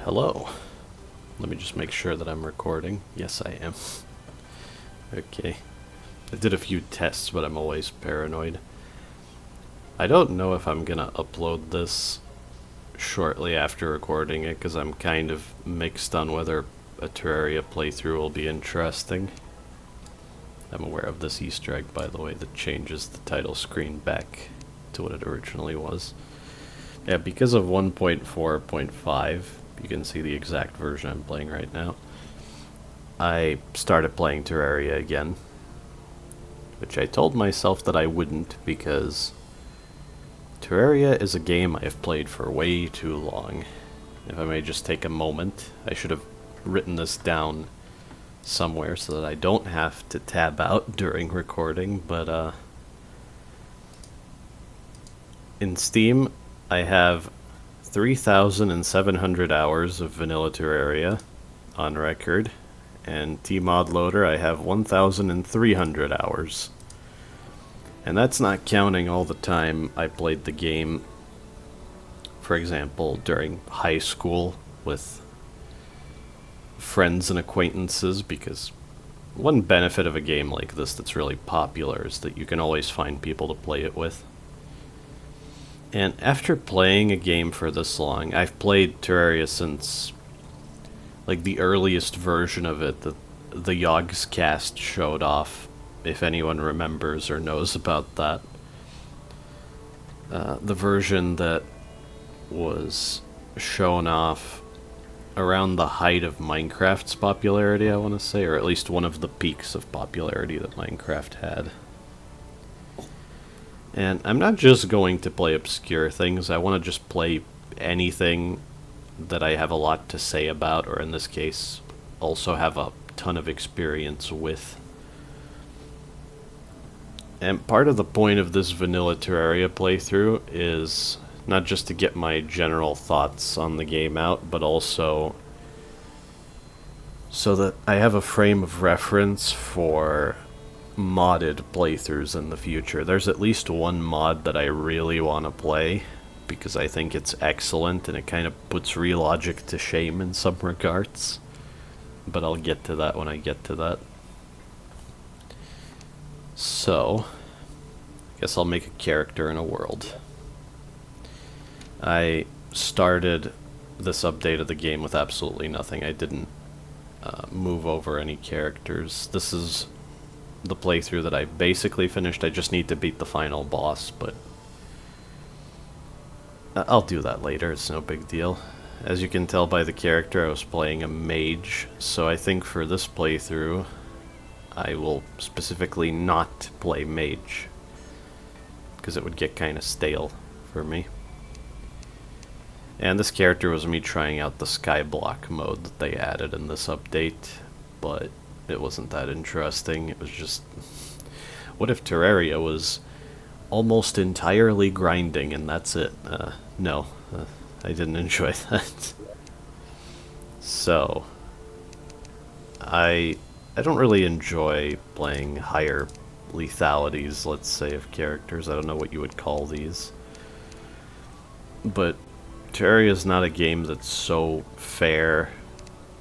Hello. Let me just make sure that I'm recording. Yes, I am. Okay. I did a few tests, but I'm always paranoid. I don't know if I'm gonna upload this shortly after recording it, because I'm kind of mixed on whether a Terraria playthrough will be interesting. I'm aware of this Easter egg, by the way, that changes the title screen back to what it originally was. Yeah, because of 1.4.5, you can see the exact version I'm playing right now. I started playing Terraria again, which I told myself that I wouldn't, because Terraria is a game I've played for way too long. If I may just take a moment, I should have written this down somewhere so that I don't have to tab out during recording, but in Steam I have 3,700 hours of vanilla Terraria on record, and Tmod Loader I have 1,300 hours. And that's not counting all the time I played the game, for example, during high school with friends and acquaintances, because one benefit of a game like this that's really popular is that you can always find people to play it with. And after playing a game for this long, I've played Terraria since like the earliest version of it that the Yogscast showed off, if anyone remembers or knows about that. The version that was shown off around the height of Minecraft's popularity, I want to say, or at least one of the peaks of popularity that Minecraft had. And I'm not just going to play obscure things, I want to just play anything that I have a lot to say about, or in this case, also have a ton of experience with. And part of the point of this vanilla Terraria playthrough is not just to get my general thoughts on the game out, but also so that I have a frame of reference for modded playthroughs in the future. There's at least one mod that I really want to play, because I think it's excellent and it kind of puts Relogic to shame in some regards. But I'll get to that when I get to that. So, I guess I'll make a character in a world. I started this update of the game with absolutely nothing. I didn't move over any characters. This is the playthrough that I basically finished. I just need to beat the final boss, but I'll do that later. It's no big deal. As you can tell by the character, I was playing a mage, so I think for this playthrough I will specifically not play mage, because it would get kind of stale for me. And this character was me trying out the skyblock mode that they added in this update, but it wasn't that interesting. It was just, what if Terraria was almost entirely grinding and that's it? No, I didn't enjoy that. So, I don't really enjoy playing higher lethalities, let's say, of characters. I don't know what you would call these. But Terraria is not a game that's so fair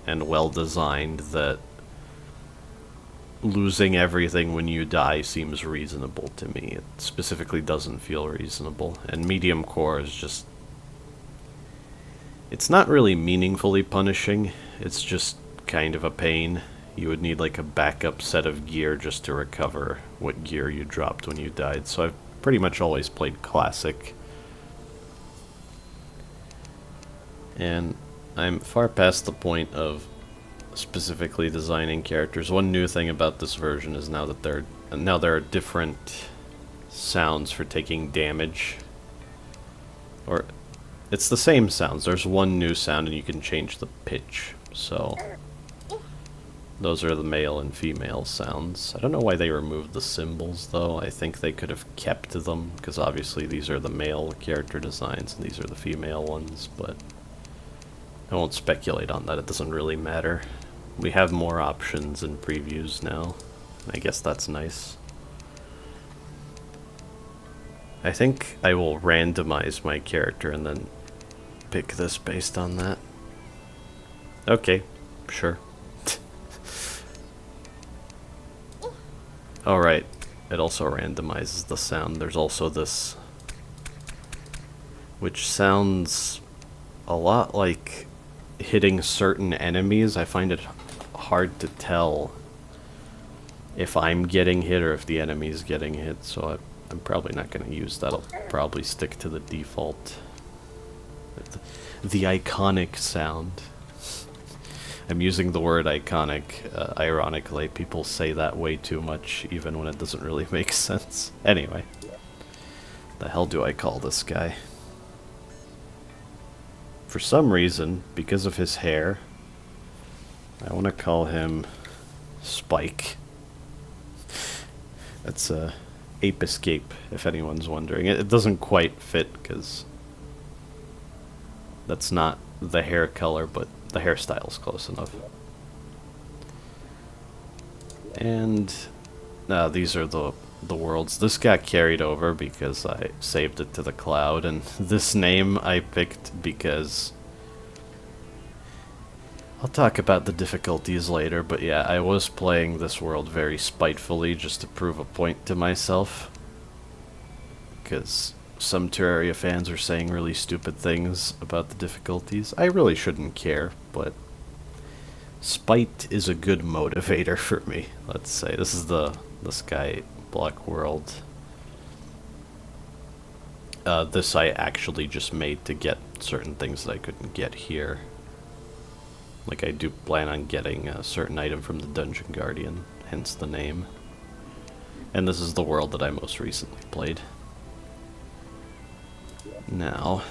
and well designed that losing everything when you die seems reasonable to me. It specifically doesn't feel reasonable. And medium core is just, it's not really meaningfully punishing, it's just kind of a pain. You would need like a backup set of gear just to recover what gear you dropped when you died. So I've pretty much always played classic. And I'm far past the point of specifically designing characters. One new thing about this version is now that there are different sounds for taking damage. Or it's the same sounds. There's one new sound and you can change the pitch. So those are the male and female sounds. I don't know why they removed the symbols though. I think they could have kept them, because obviously these are the male character designs and these are the female ones, but I won't speculate on that. It doesn't really matter. We have more options in previews now. I guess that's nice. I think I will randomize my character and then pick this based on that. Okay, sure. Alright, it also randomizes the sound. There's also this, which sounds a lot like hitting certain enemies. I find it hard to tell if I'm getting hit or if the enemy's getting hit, so I'm probably not going to use that. I'll probably stick to the default. The iconic sound. I'm using the word iconic, ironically. People say that way too much, even when it doesn't really make sense. Anyway. The hell do I call this guy? For some reason, because of his hair, I want to call him Spike. That's Ape Escape, if anyone's wondering. It doesn't quite fit, because that's not the hair color, but the hairstyle's close enough. And these are the worlds. This got carried over because I saved it to the cloud, and this name I picked because I'll talk about the difficulties later, but yeah, I was playing this world very spitefully just to prove a point to myself, because some Terraria fans are saying really stupid things about the difficulties. I really shouldn't care, but spite is a good motivator for me, let's say. This is the sky block world. This I actually just made to get certain things that I couldn't get here. Like, I do plan on getting a certain item from the Dungeon Guardian, hence the name. And this is the world that I most recently played. Now,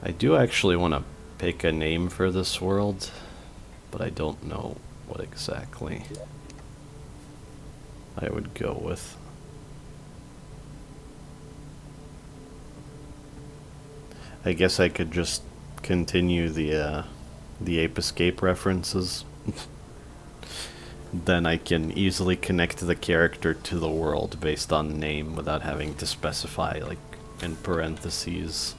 I do actually want to pick a name for this world, but I don't know what exactly I would go with. I guess I could just continue the Ape Escape references. Then I can easily connect the character to the world based on name without having to specify, like, in parentheses.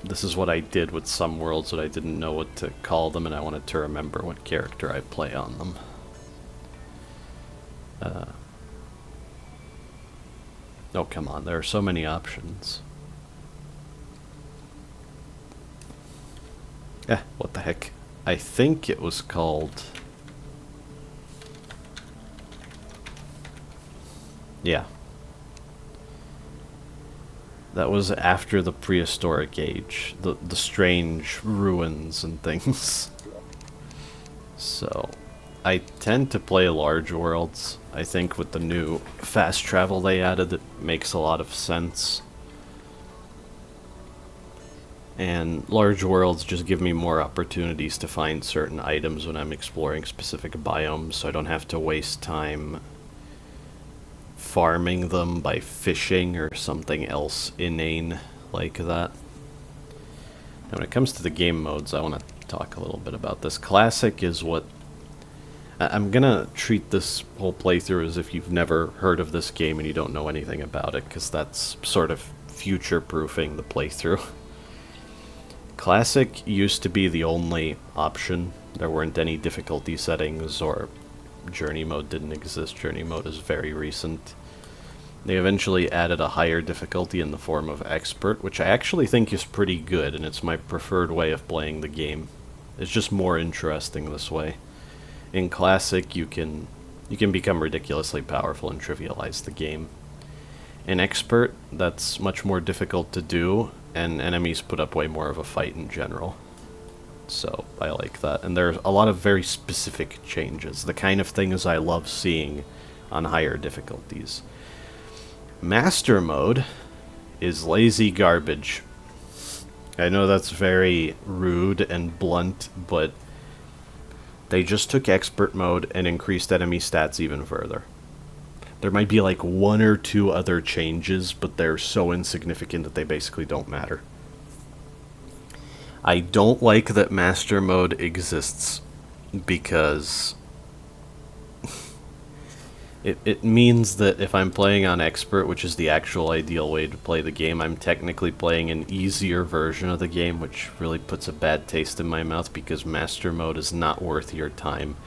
This is what I did with some worlds that I didn't know what to call them, and I wanted to remember what character I play on them. Oh, come on, there are so many options. What the heck? I think it was called... Yeah. That was after the prehistoric age. The strange ruins and things. So, I tend to play large worlds. I think with the new fast travel they added, it makes a lot of sense. And large worlds just give me more opportunities to find certain items when I'm exploring specific biomes, so I don't have to waste time farming them by fishing or something else inane like that. Now when it comes to the game modes, I want to talk a little bit about this. Classic is what... I'm gonna treat this whole playthrough as if you've never heard of this game and you don't know anything about it, because that's sort of future-proofing the playthrough. Classic used to be the only option. There weren't any difficulty settings, or journey mode didn't exist. Journey mode is very recent. They eventually added a higher difficulty in the form of expert, which I actually think is pretty good, and it's my preferred way of playing the game. It's just more interesting this way. In Classic, you can become ridiculously powerful and trivialize the game. In Expert, that's much more difficult to do, and enemies put up way more of a fight in general. So, I like that. And there's a lot of very specific changes, the kind of things I love seeing on higher difficulties. Master Mode is lazy garbage. I know that's very rude and blunt, but they just took Expert Mode and increased enemy stats even further. There might be like one or two other changes, but they're so insignificant that they basically don't matter. I don't like that Master Mode exists because It means that if I'm playing on Expert, which is the actual ideal way to play the game, I'm technically playing an easier version of the game, which really puts a bad taste in my mouth because Master Mode is not worth your time.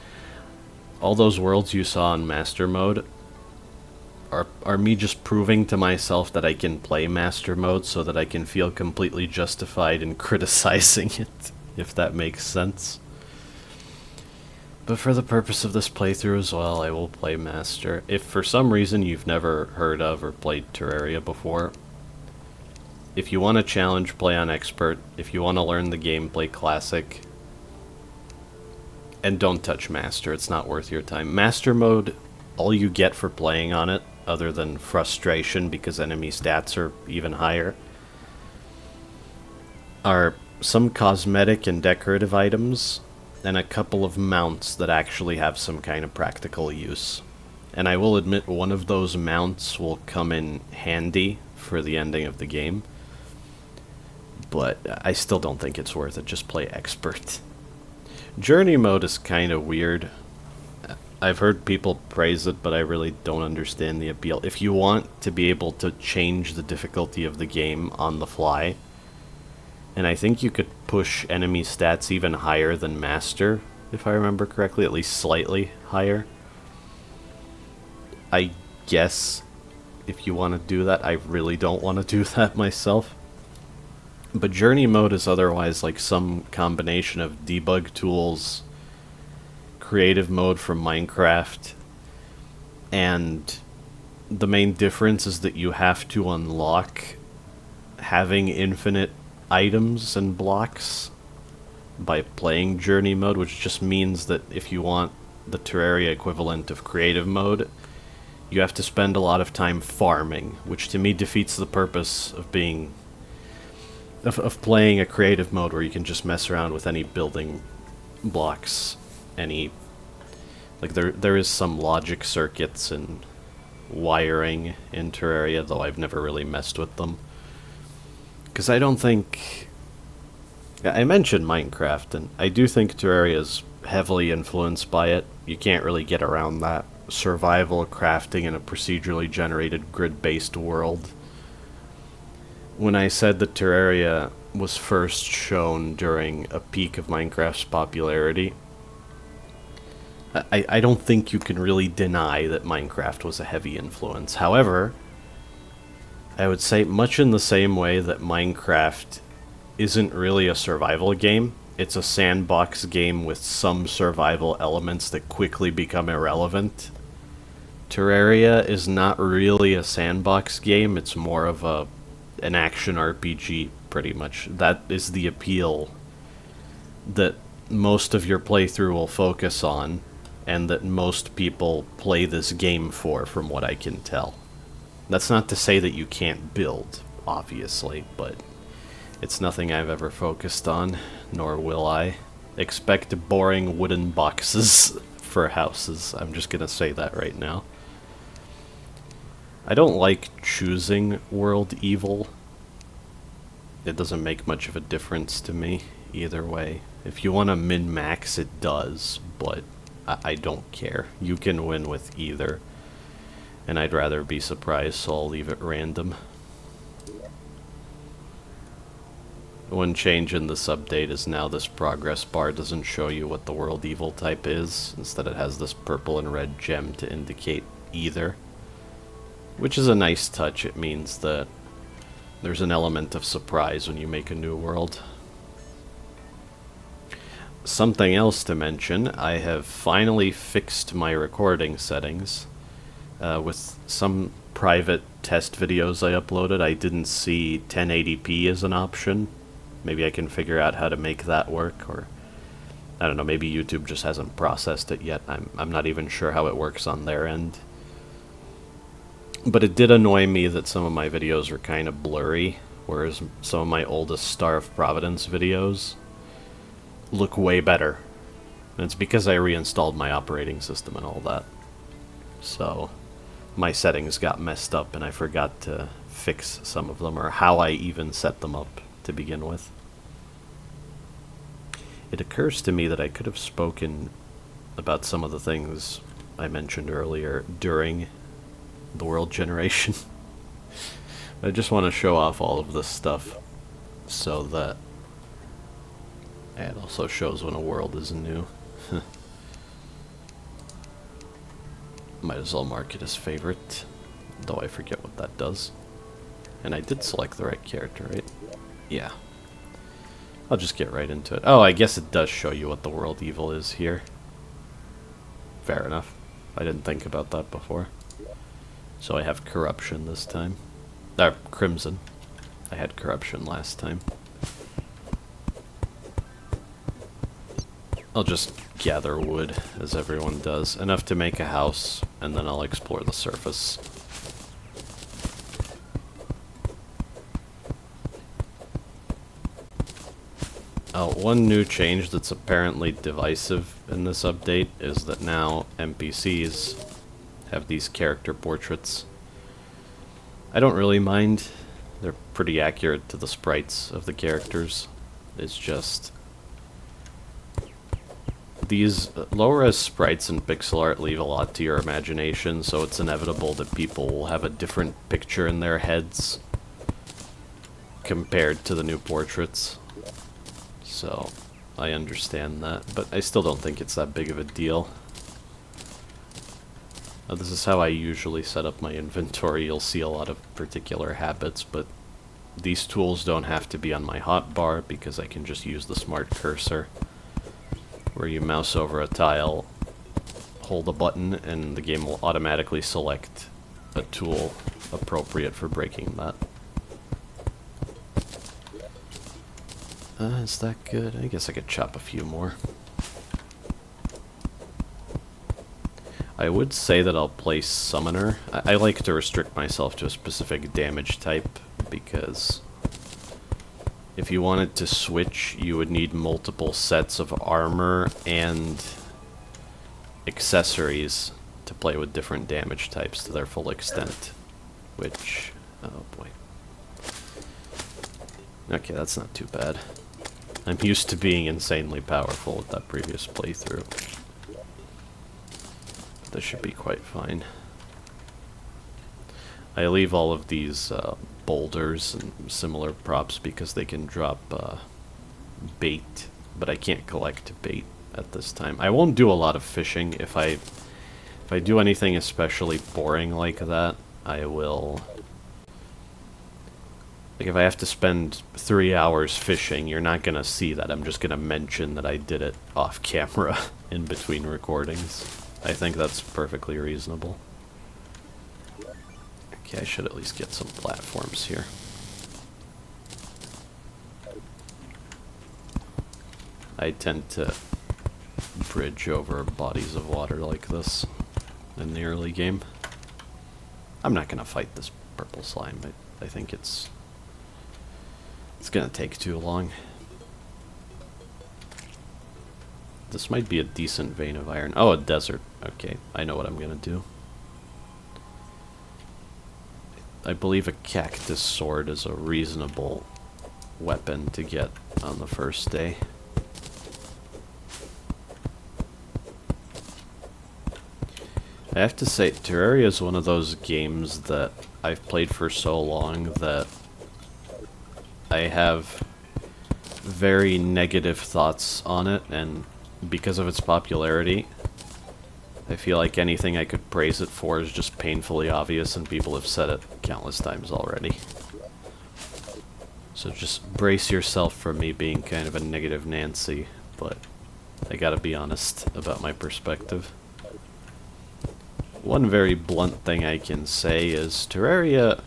All those worlds you saw in Master Mode are me just proving to myself that I can play Master Mode so that I can feel completely justified in criticizing it, if that makes sense. But for the purpose of this playthrough as well, I will play Master. If for some reason you've never heard of or played Terraria before, if you want a challenge, play on Expert. If you want to learn the game, play Classic. And don't touch Master, it's not worth your time. Master Mode, all you get for playing on it, other than frustration because enemy stats are even higher, are some cosmetic and decorative items, and a couple of mounts that actually have some kind of practical use. And I will admit one of those mounts will come in handy for the ending of the game, but I still don't think it's worth it. Just play Expert. Journey mode is kind of weird. I've heard people praise it, but I really don't understand the appeal. If you want to be able to change the difficulty of the game on the fly, and I think you could push enemy stats even higher than Master, if I remember correctly, at least slightly higher. I guess if you want to do that, I really don't want to do that myself. But Journey mode is otherwise like some combination of debug tools, creative mode from Minecraft, and the main difference is that you have to unlock having infinite items and blocks by playing Journey mode, which just means that if you want the Terraria equivalent of creative mode, you have to spend a lot of time farming, which to me defeats the purpose of being of playing a creative mode where you can just mess around with any building blocks, any like there is some logic circuits and wiring in Terraria, though I've never really messed with them. Because I don't think... I mentioned Minecraft, and I do think Terraria is heavily influenced by it. You can't really get around that. Survival, crafting, in a procedurally generated grid-based world. When I said that Terraria was first shown during a peak of Minecraft's popularity, I don't think you can really deny that Minecraft was a heavy influence. However, I would say much in the same way that Minecraft isn't really a survival game, it's a sandbox game with some survival elements that quickly become irrelevant. Terraria is not really a sandbox game, it's more of an action RPG, pretty much. That is the appeal that most of your playthrough will focus on, and that most people play this game for, from what I can tell. That's not to say that you can't build, obviously, but it's nothing I've ever focused on, nor will I. Expect boring wooden boxes for houses. I'm just gonna say that right now. I don't like choosing world evil. It doesn't make much of a difference to me, either way. If you want to min-max, it does, but I don't care. You can win with either. And I'd rather be surprised, so I'll leave it random. One change in this update is now this progress bar doesn't show you what the world evil type is. Instead it has this purple and red gem to indicate either. Which is a nice touch. It means that there's an element of surprise when you make a new world. Something else to mention, I have finally fixed my recording settings. With some private test videos I uploaded, I didn't see 1080p as an option. Maybe I can figure out how to make that work, or I don't know, maybe YouTube just hasn't processed it yet. I'm not even sure how it works on their end. But it did annoy me that some of my videos were kind of blurry, whereas some of my oldest Star of Providence videos look way better. And it's because I reinstalled my operating system and all that. So my settings got messed up and I forgot to fix some of them, or how I even set them up to begin with. It occurs to me that I could have spoken about some of the things I mentioned earlier during the world generation. I just want to show off all of this stuff so that it also shows when a world is new. Might as well mark it as favorite, though I forget what that does. And I did select the right character, right? Yeah. I'll just get right into it. Oh, I guess it does show you what the world evil is here. Fair enough. I didn't think about that before. So I have corruption this time. Crimson. I had corruption last time. I'll just gather wood, as everyone does. Enough to make a house, and then I'll explore the surface. One new change that's apparently divisive in this update is that now NPCs have these character portraits. I don't really mind. They're pretty accurate to the sprites of the characters. It's just these low-res sprites and pixel art leave a lot to your imagination, so it's inevitable that people will have a different picture in their heads compared to the new portraits. So, I understand that, but I still don't think it's that big of a deal. This is how I usually set up my inventory. You'll see a lot of particular habits, but these tools don't have to be on my hotbar because I can just use the smart cursor, where you mouse over a tile, hold a button, and the game will automatically select a tool appropriate for breaking that. Is that good? I guess I could chop a few more. I would say that I'll play Summoner. I like to restrict myself to a specific damage type, because if you wanted to switch, you would need multiple sets of armor and accessories to play with different damage types to their full extent, which, oh boy. Okay, that's not too bad. I'm used to being insanely powerful with that previous playthrough. This should be quite fine. I leave all of these boulders and similar props because they can drop bait, but I can't collect bait at this time. I won't do a lot of fishing. If I do anything especially boring like that, I will... Like, if I have to spend 3 hours fishing, you're not gonna see that. I'm just gonna mention that I did it off camera in between recordings. I think that's perfectly reasonable. Okay, I should at least get some platforms here. I tend to bridge over bodies of water like this in the early game. I'm not gonna fight this purple slime. I think it's gonna take too long. This might be a decent vein of iron. Oh, a desert. Okay, I know what I'm gonna do. I believe a cactus sword is a reasonable weapon to get on the first day. I have to say, Terraria is one of those games that I've played for so long that I have very negative thoughts on it, and because of its popularity, I feel like anything I could praise it for is just painfully obvious, and people have said it countless times already. So just brace yourself for me being kind of a negative Nancy, but I gotta be honest about my perspective. One very blunt thing I can say is Terraria,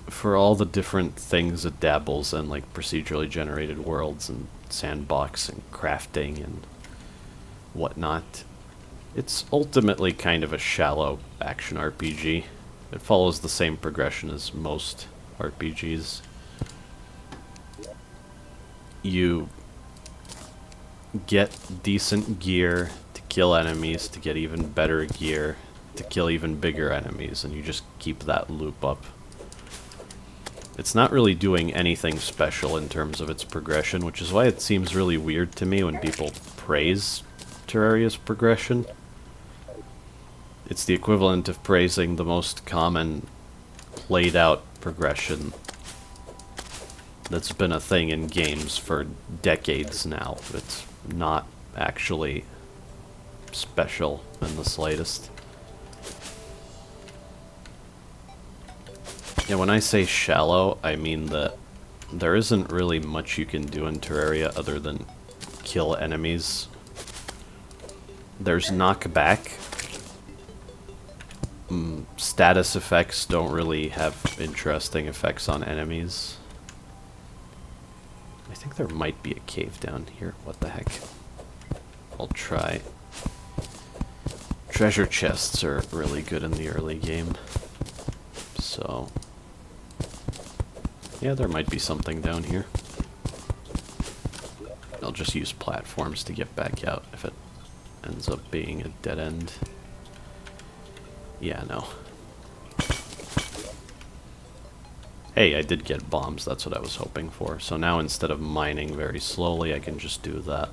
for all the different things it dabbles in, like procedurally generated worlds and sandbox and crafting and whatnot, it's ultimately kind of a shallow action RPG. It follows the same progression as most RPGs. You get decent gear to kill enemies, to get even better gear, to kill even bigger enemies, and you just keep that loop up. It's not really doing anything special in terms of its progression, which is why it seems really weird to me when people praise Terraria's progression. It's the equivalent of praising the most common played out progression that's been a thing in games for decades now. It's not actually special in the slightest. Yeah, when I say shallow, I mean that there isn't really much you can do in Terraria other than kill enemies. There's knockback. Status effects don't really have interesting effects on enemies. I think there might be a cave down here. What the heck? I'll try. Treasure chests are really good in the early game. So, yeah, there might be something down here. I'll just use platforms to get back out if it ends up being a dead end. Yeah, no. Hey, I did get bombs, that's what I was hoping for. So now instead of mining very slowly, I can just do that.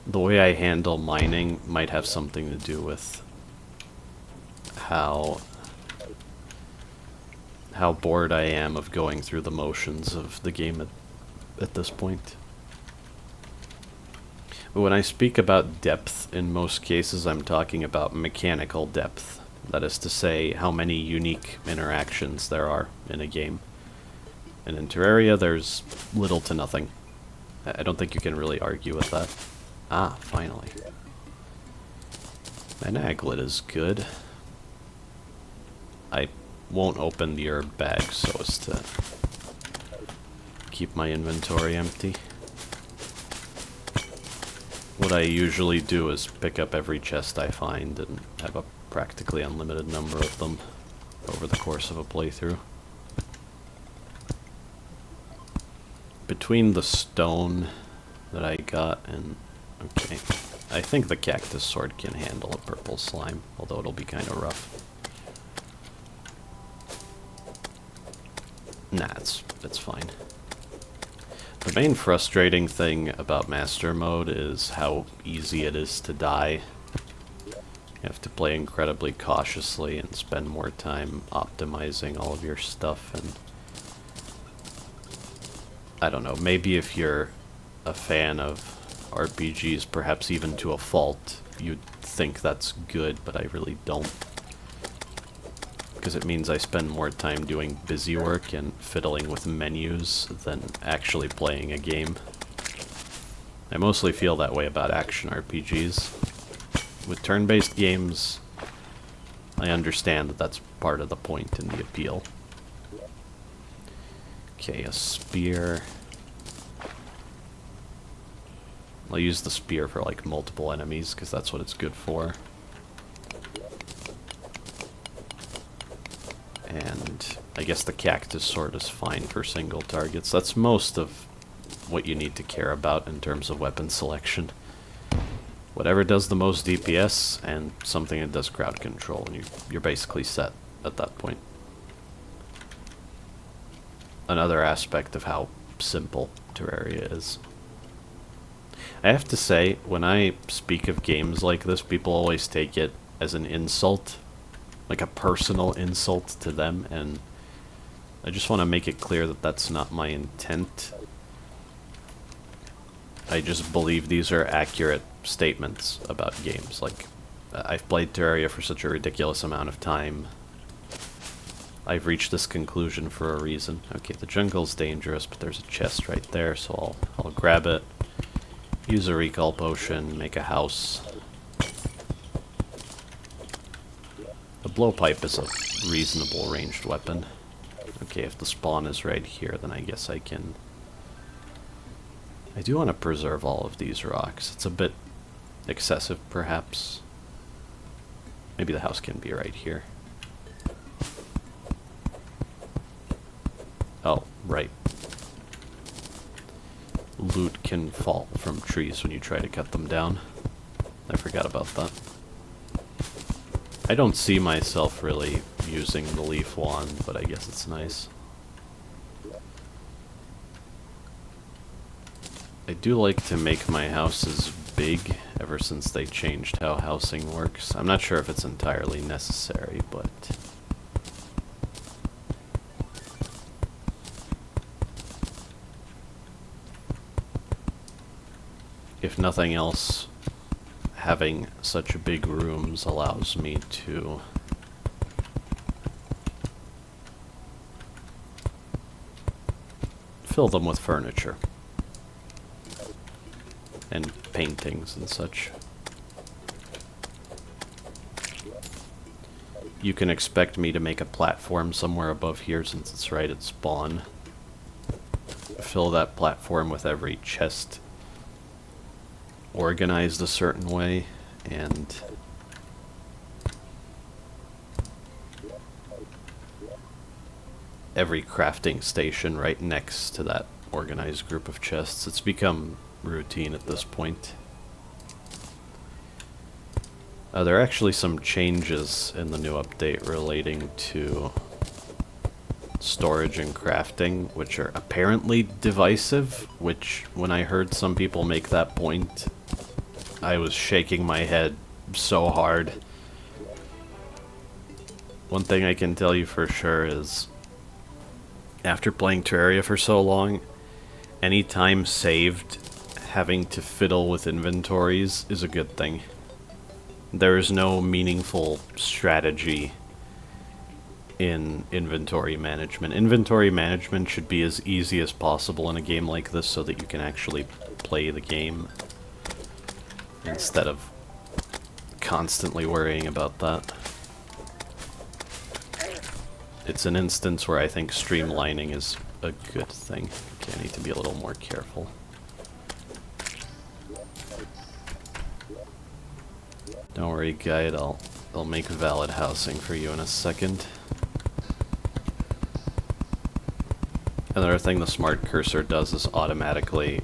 The way I handle mining might have something to do with how bored I am of going through the motions of the game at this point. But when I speak about depth, in most cases I'm talking about mechanical depth. That is to say, how many unique interactions there are in a game. And in Terraria, there's little to nothing. I don't think you can really argue with that. Ah, finally. An aglet is good. I won't open the herb bag so as to keep my inventory empty. What I usually do is pick up every chest I find and have a practically unlimited number of them over the course of a playthrough. Between the stone that I got and... okay, I think the cactus sword can handle a purple slime, although it'll be kind of rough. Nah, it's fine. The main frustrating thing about Master Mode is how easy it is to die. You have to play incredibly cautiously and spend more time optimizing all of your stuff, and I don't know, maybe if you're a fan of RPGs, perhaps even to a fault, you'd think that's good, but I really don't. Because it means I spend more time doing busy work and fiddling with menus than actually playing a game. I mostly feel that way about action RPGs. With turn-based games, I understand that that's part of the point and the appeal. Okay, a spear. I'll use the spear for like multiple enemies because that's what it's good for. And I guess the cactus sword is fine for single targets. That's most of what you need to care about in terms of weapon selection. Whatever does the most DPS and something that does crowd control, and you're basically set at that point. Another aspect of how simple Terraria is. I have to say, when I speak of games like this, people always take it as an insult. Like a personal insult to them, and I just want to make it clear that that's not my intent. I just believe these are accurate statements about games. Like, I've played Terraria for such a ridiculous amount of time. I've reached this conclusion for a reason. Okay, the jungle's dangerous, but there's a chest right there, so I'll grab it, use a recall potion, make a house. The blowpipe is a reasonable ranged weapon. Okay, if the spawn is right here, then I guess I can... I do want to preserve all of these rocks. It's a bit excessive, perhaps. Maybe the house can be right here. Oh, right. Loot can fall from trees when you try to cut them down. I forgot about that. I don't see myself really using the leaf wand, but I guess it's nice. I do like to make my houses big ever since they changed how housing works. I'm not sure if it's entirely necessary, but... if nothing else, having such big rooms allows me to fill them with furniture and paintings and such. You can expect me to make a platform somewhere above here since it's right at spawn. Fill that platform with every chest organized a certain way, and every crafting station right next to that organized group of chests. It's become routine at this point. There are actually some changes in the new update relating to storage and crafting, which are apparently divisive, which, when I heard some people make that point, I was shaking my head so hard. One thing I can tell you for sure is, after playing Terraria for so long, any time saved having to fiddle with inventories is a good thing. There is no meaningful strategy in inventory management. Inventory management should be as easy as possible in a game like this so that you can actually play the game instead of constantly worrying about that. It's an instance where I think streamlining is a good thing. Okay, I need to be a little more careful. Don't worry, guide, I'll make valid housing for you in a second. Another thing the smart cursor does is automatically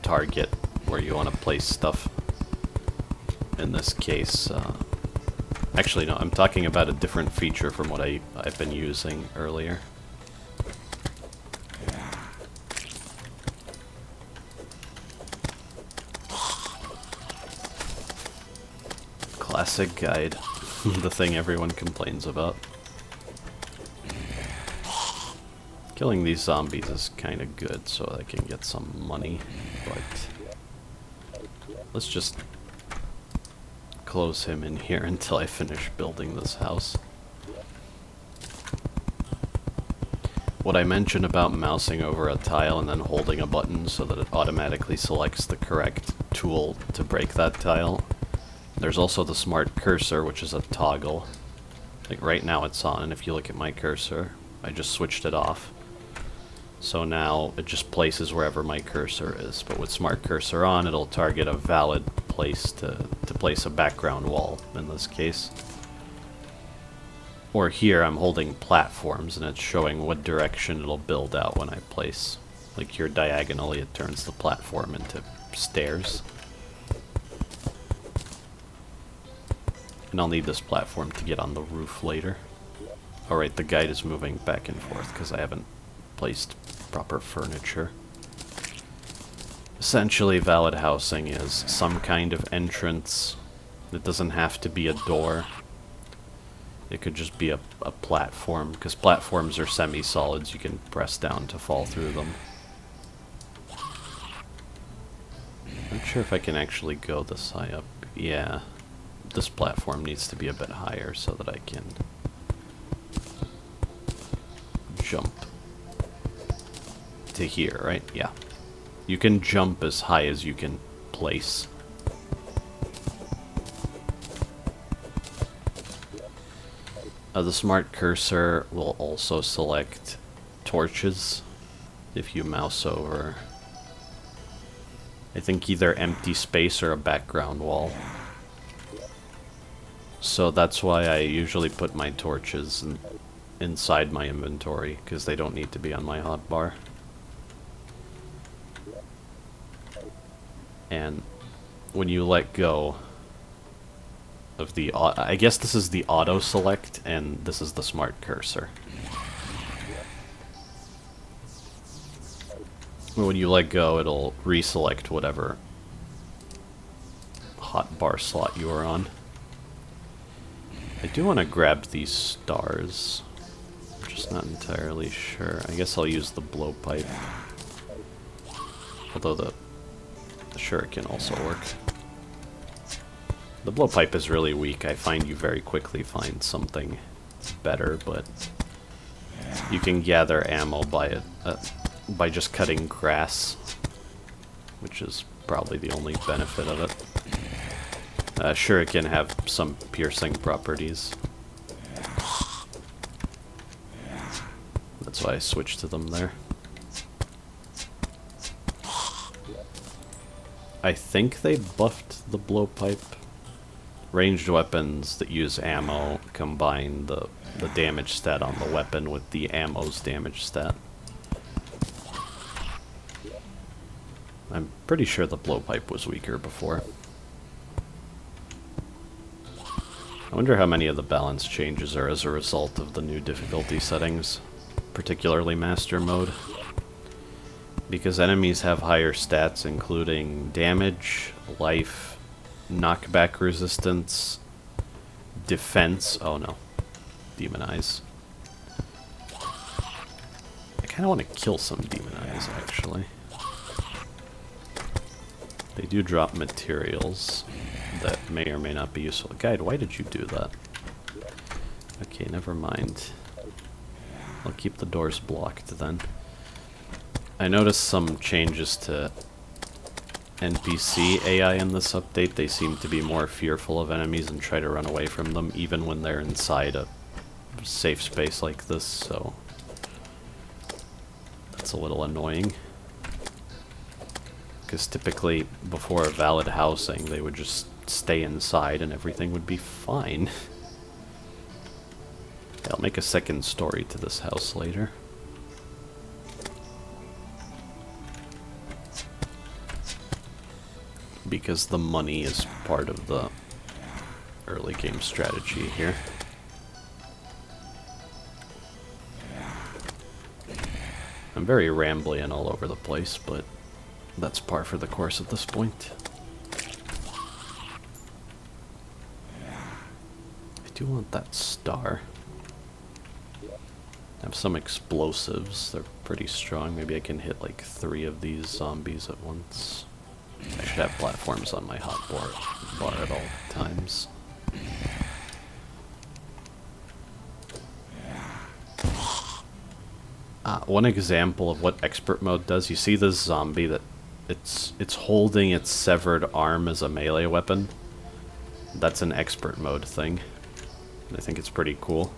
target where you want to place stuff. In this case, actually no, I'm talking about a different feature from what I've been using earlier. Classic guide. The thing everyone complains about. Killing these zombies is kind of good so I can get some money, but let's just close him in here until I finish building this house. What I mentioned about mousing over a tile and then holding a button so that it automatically selects the correct tool to break that tile. There's also the smart cursor, which is a toggle. Like right now it's on, and if you look at my cursor, I just switched it off. So now it just places wherever my cursor is. But with smart cursor on, it'll target a valid place to place a background wall, in this case. Or here I'm holding platforms and it's showing what direction it'll build out when I place. Like here diagonally it turns the platform into stairs. And I'll need this platform to get on the roof later. Alright, the guide is moving back and forth because I haven't placed proper furniture. Essentially, valid housing is some kind of entrance. It doesn't have to be a door. It could just be a platform, because platforms are semi-solids. You can press down to fall through them. Not sure if I can actually go this high up. Yeah. This platform needs to be a bit higher so that I can jump to here, right? Yeah. You can jump as high as you can place. The smart cursor will also select torches if you mouse over, I think, either empty space or a background wall. So that's why I usually put my torches inside my inventory, because they don't need to be on my hotbar. And when you let go of the... I guess this is the auto select, and this is the smart cursor. When you let go, it'll reselect whatever hotbar slot you were on. I do want to grab these stars. I'm just not entirely sure. I guess I'll use the blowpipe. Although the shuriken also work. The blowpipe is really weak. I find you very quickly find something better, but you can gather ammo by just cutting grass, which is probably the only benefit of it. Shuriken have some piercing properties. That's why I switched to them there. I think they buffed the blowpipe. Ranged weapons that use ammo combine the damage stat on the weapon with the ammo's damage stat. I'm pretty sure the blowpipe was weaker before. I wonder how many of the balance changes are as a result of the new difficulty settings, particularly Master Mode. Because enemies have higher stats including damage, life, knockback resistance, defense, oh no, demon eyes. I kind of want to kill some demon eyes actually. They do drop materials that may or may not be useful. Guide, why did you do that? Okay, never mind. I'll keep the doors blocked then. I noticed some changes to NPC AI in this update. They seem to be more fearful of enemies and try to run away from them even when they're inside a safe space like this, so that's a little annoying. Because typically before a valid housing they would just stay inside and everything would be fine. I'll make a second story to this house later. Because the money is part of the early game strategy here. I'm very rambly and all over the place, but that's par for the course at this point. I do want that star. I have some explosives. They're pretty strong. Maybe I can hit like 3 of these zombies at once. I should have platforms on my hotbar at all times. One example of what expert mode does, you see this zombie that it's holding its severed arm as a melee weapon. That's an expert mode thing. I think it's pretty cool.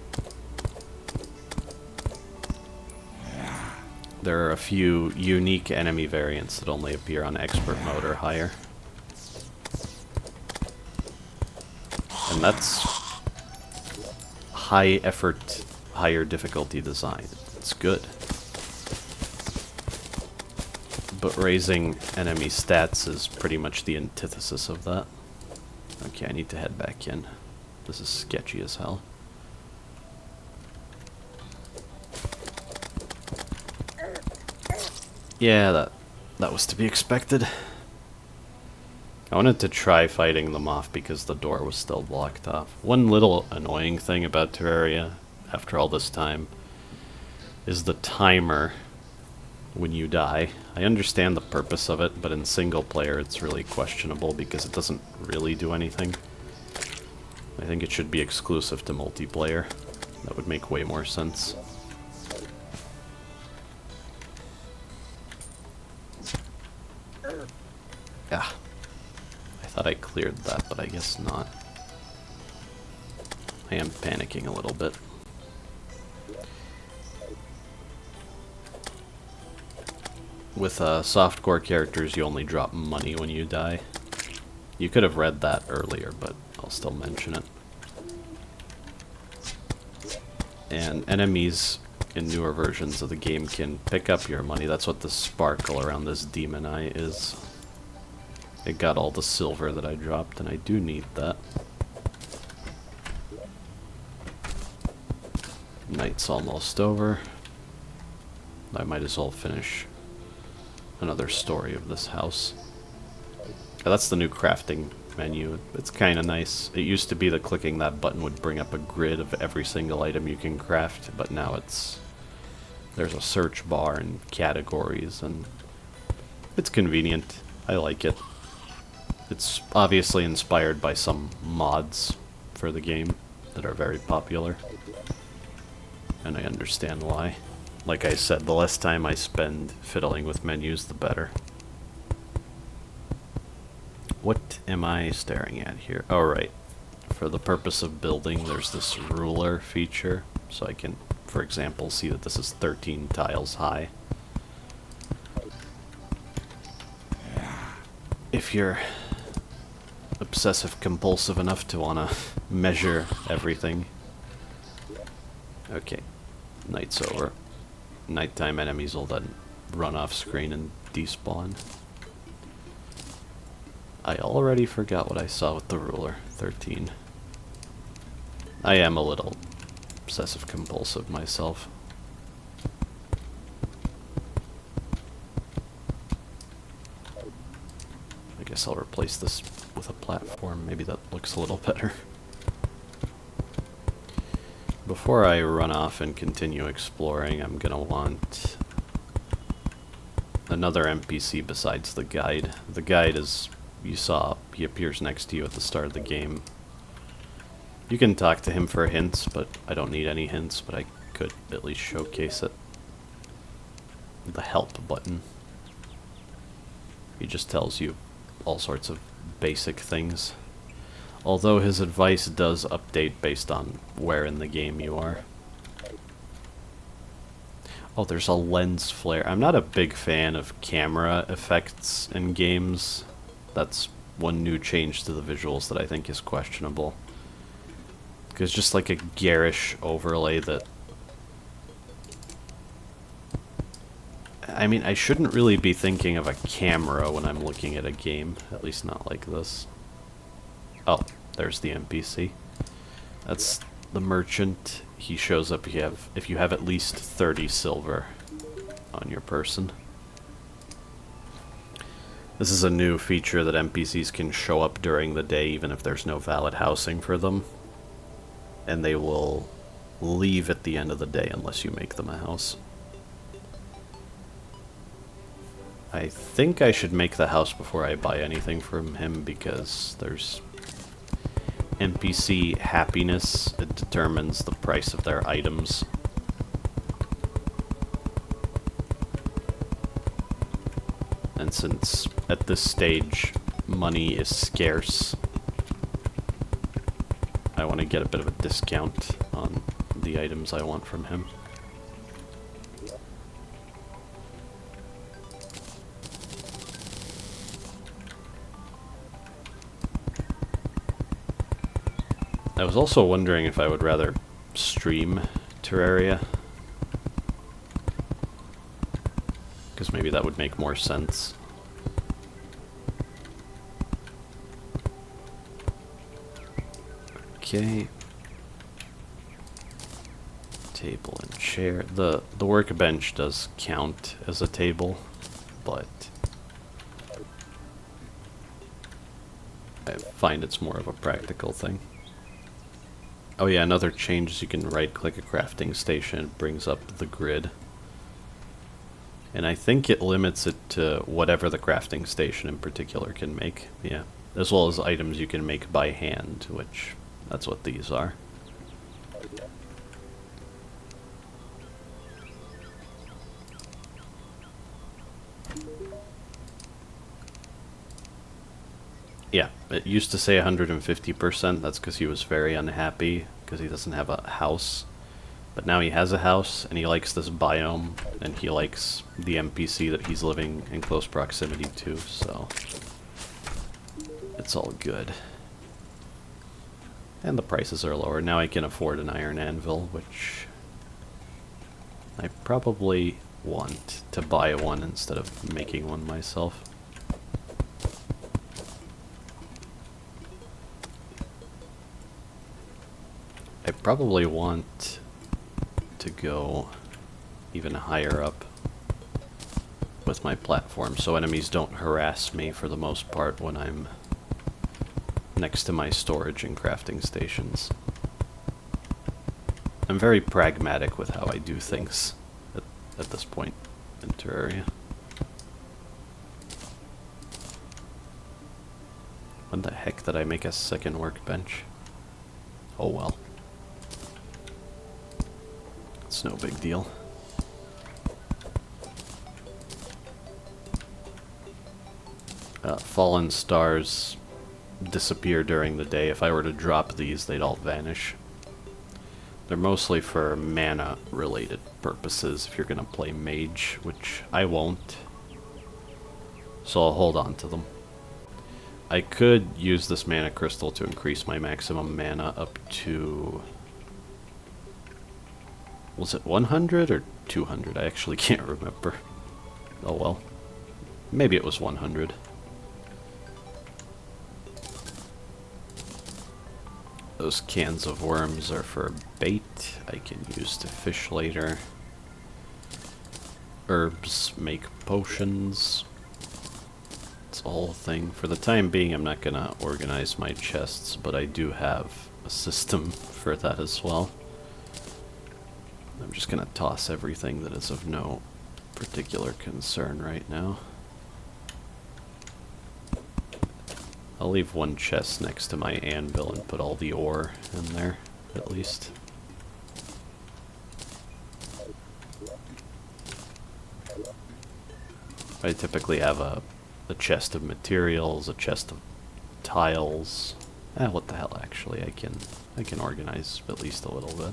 There are a few unique enemy variants that only appear on expert mode or higher. And that's high effort, higher difficulty design. It's good. But raising enemy stats is pretty much the antithesis of that. Okay, I need to head back in. This is sketchy as hell. Yeah, that was to be expected. I wanted to try fighting them off because the door was still blocked off. One little annoying thing about Terraria, after all this time, is the timer when you die. I understand the purpose of it, but in single player it's really questionable because it doesn't really do anything. I think it should be exclusive to multiplayer. That would make way more sense. Yeah. I thought I cleared that, but I guess not. I am panicking a little bit. With softcore characters, you only drop money when you die. You could have read that earlier, but I'll still mention it. And enemies in newer versions of the game can pick up your money. That's what the sparkle around this demon eye is. It got all the silver that I dropped, and I do need that. Night's almost over. I might as well finish another story of this house. Oh, that's the new crafting menu. It's kind of nice. It used to be that clicking that button would bring up a grid of every single item you can craft, but now there's a search bar and categories, and it's convenient. I like it. It's obviously inspired by some mods for the game that are very popular, and I understand why. Like I said, the less time I spend fiddling with menus, the better. What am I staring at here? Oh, right. For the purpose of building, there's this ruler feature, so I can, for example, see that this is 13 tiles high. If you're obsessive compulsive enough to want to measure everything. Okay, night's over. Nighttime enemies will then run off screen and despawn. I already forgot what I saw with the ruler. 13. I am a little obsessive compulsive myself. I guess I'll replace this with a platform. Maybe that looks a little better. Before I run off and continue exploring, I'm gonna want another NPC besides the guide. The guide is, you saw, he appears next to you at the start of the game. You can talk to him for hints, but I don't need any hints, but I could at least showcase it. The help button. He just tells you all sorts of basic things. Although his advice does update based on where in the game you are. Oh, there's a lens flare. I'm not a big fan of camera effects in games. That's one new change to the visuals that I think is questionable. Because just like a garish overlay that... I mean, I shouldn't really be thinking of a camera when I'm looking at a game. At least not like this. Oh, there's the NPC. That's the merchant. He shows up if you have at least 30 silver on your person. This is a new feature that NPCs can show up during the day even if there's no valid housing for them. And they will leave at the end of the day unless you make them a house. I think I should make the house before I buy anything from him because there's NPC happiness. It determines the price of their items. And since at this stage money is scarce, I want to get a bit of a discount on the items I want from him. I was also wondering if I would rather stream Terraria. Because maybe that would make more sense. Okay. Table and chair. The workbench does count as a table, but I find it's more of a practical thing. Oh yeah, another change is you can right-click a crafting station. It brings up the grid. And I think it limits it to whatever the crafting station in particular can make. Yeah. As well as items you can make by hand, which that's what these are. Yeah, it used to say 150%. That's because he was very unhappy because he doesn't have a house. But now he has a house, and he likes this biome, and he likes the NPC that he's living in close proximity to, so it's all good. And the prices are lower. Now I can afford an iron anvil, which I probably want to buy one instead of making one myself. I probably want to go even higher up with with my platform so enemies don't harass me for the most part when I'm next to my storage and crafting stations. I'm very pragmatic with how I do things at this point in Terraria. When the heck did I make a second workbench? Oh well. It's no big deal. Fallen stars disappear during the day. If I were to drop these, they'd all vanish. They're mostly for mana-related purposes if you're gonna play mage, which I won't. So I'll hold on to them. I could use this mana crystal to increase my maximum mana up to... Was it 100 or 200? I actually can't remember. Oh well. Maybe it was 100. Those cans of worms are for bait. I can use to fish later. Herbs make potions. It's a whole thing. For the time being, I'm not gonna organize my chests, but I do have a system for that as well. I'm just gonna toss everything that is of no particular concern right now. I'll leave one chest next to my anvil and put all the ore in there, at least. I typically have a chest of materials, a chest of tiles. What the hell, actually, I can organize at least a little bit.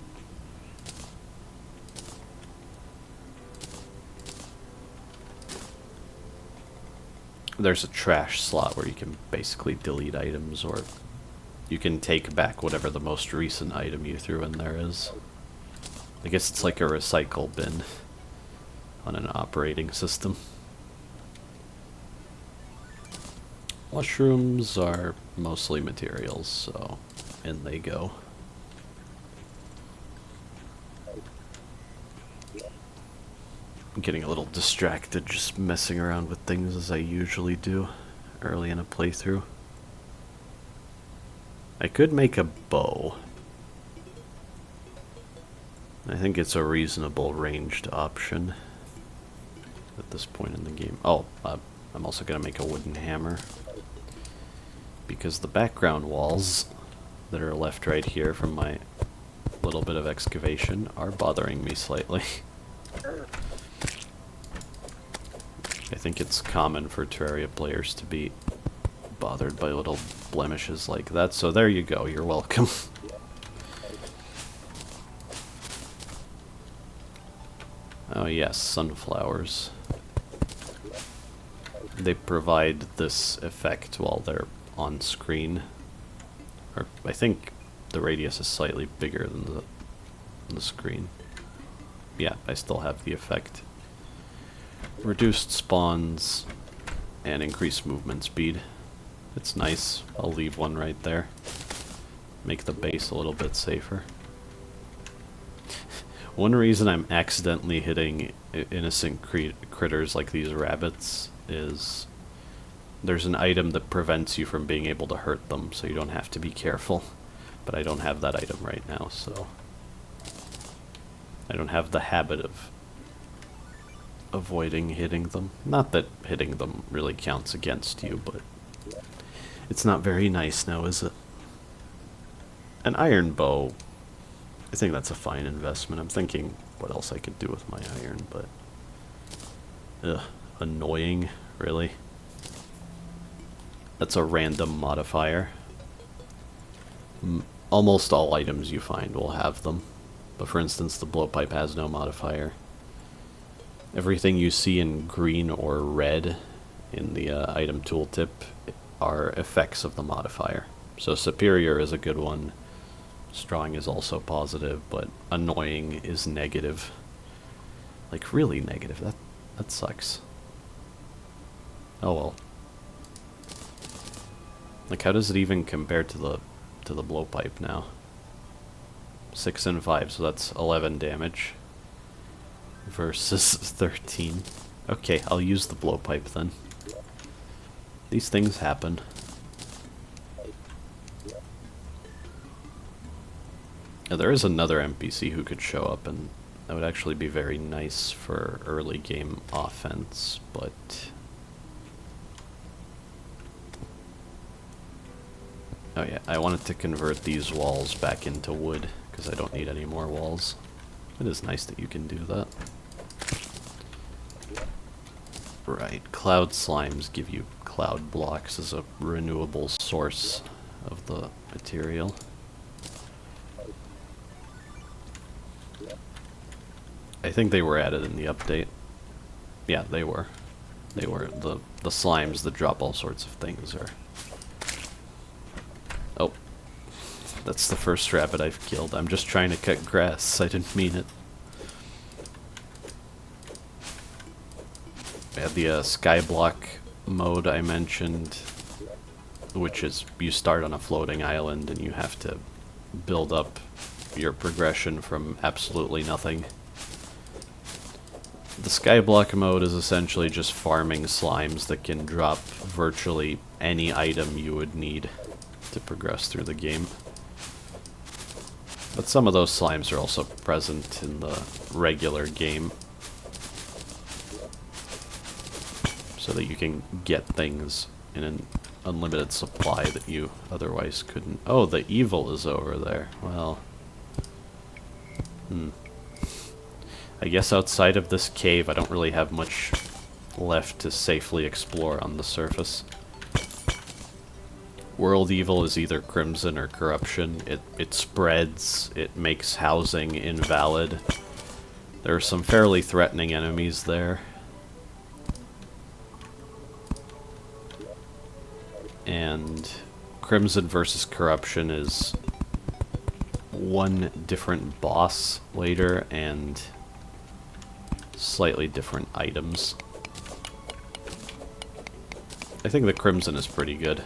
There's a trash slot where you can basically delete items, or you can take back whatever the most recent item you threw in there is. I guess it's like a recycle bin on an operating system. Mushrooms are mostly materials, so in they go. I'm getting a little distracted just messing around with things as I usually do early in a playthrough. I could make a bow. I think it's a reasonable ranged option at this point in the game. Oh, I'm also going to make a wooden hammer, because the background walls that are left right here from my little bit of excavation are bothering me slightly. I think it's common for Terraria players to be bothered by little blemishes like that, so there you go, you're welcome. Oh yes, sunflowers. They provide this effect while they're on screen. Or I think the radius is slightly bigger than the screen. Yeah, I still have the effect. Reduced spawns and increased movement speed. It's nice. I'll leave one right there. Make the base a little bit safer. One reason I'm accidentally hitting innocent critters like these rabbits is there's an item that prevents you from being able to hurt them, so you don't have to be careful. But I don't have that item right now, so I don't have the habit of avoiding hitting them. Not that hitting them really counts against you, but it's not very nice now, is it? An iron bow, I think that's a fine investment. I'm thinking what else I could do with my iron, but annoying, really. That's a random modifier. Almost all items you find will have them, but for instance the blowpipe has no modifier. Everything you see in green or red in the item tooltip are effects of the modifier. So superior is a good one, strong is also positive, but annoying is negative. Like really negative. That sucks. Oh well. Like how does it even compare to the blowpipe now? 6 and 5, so that's 11 damage versus 13. Okay, I'll use the blowpipe then. These things happen. Now, there is another NPC who could show up, and that would actually be very nice for early game offense, but... Oh yeah, I wanted to convert these walls back into wood, because I don't need any more walls. It is nice that you can do that. Right, cloud slimes give you cloud blocks as a renewable source of the material. I think they were added in the update. Yeah, they were. They were. The slimes that drop all sorts of things are... Oh. That's the first rabbit I've killed. I'm just trying to cut grass. I didn't mean it. Yeah, the skyblock mode I mentioned, which is you start on a floating island and you have to build up your progression from absolutely nothing. The skyblock mode is essentially just farming slimes that can drop virtually any item you would need to progress through the game. But some of those slimes are also present in the regular game, so that you can get things in an unlimited supply that you otherwise couldn't. Oh, the evil is over there. Well, I guess outside of this cave, I don't really have much left to safely explore on the surface. World evil is either crimson or corruption. It spreads, it makes housing invalid. There are some fairly threatening enemies there. And crimson versus corruption is one different boss later and slightly different items. I think the crimson is pretty good.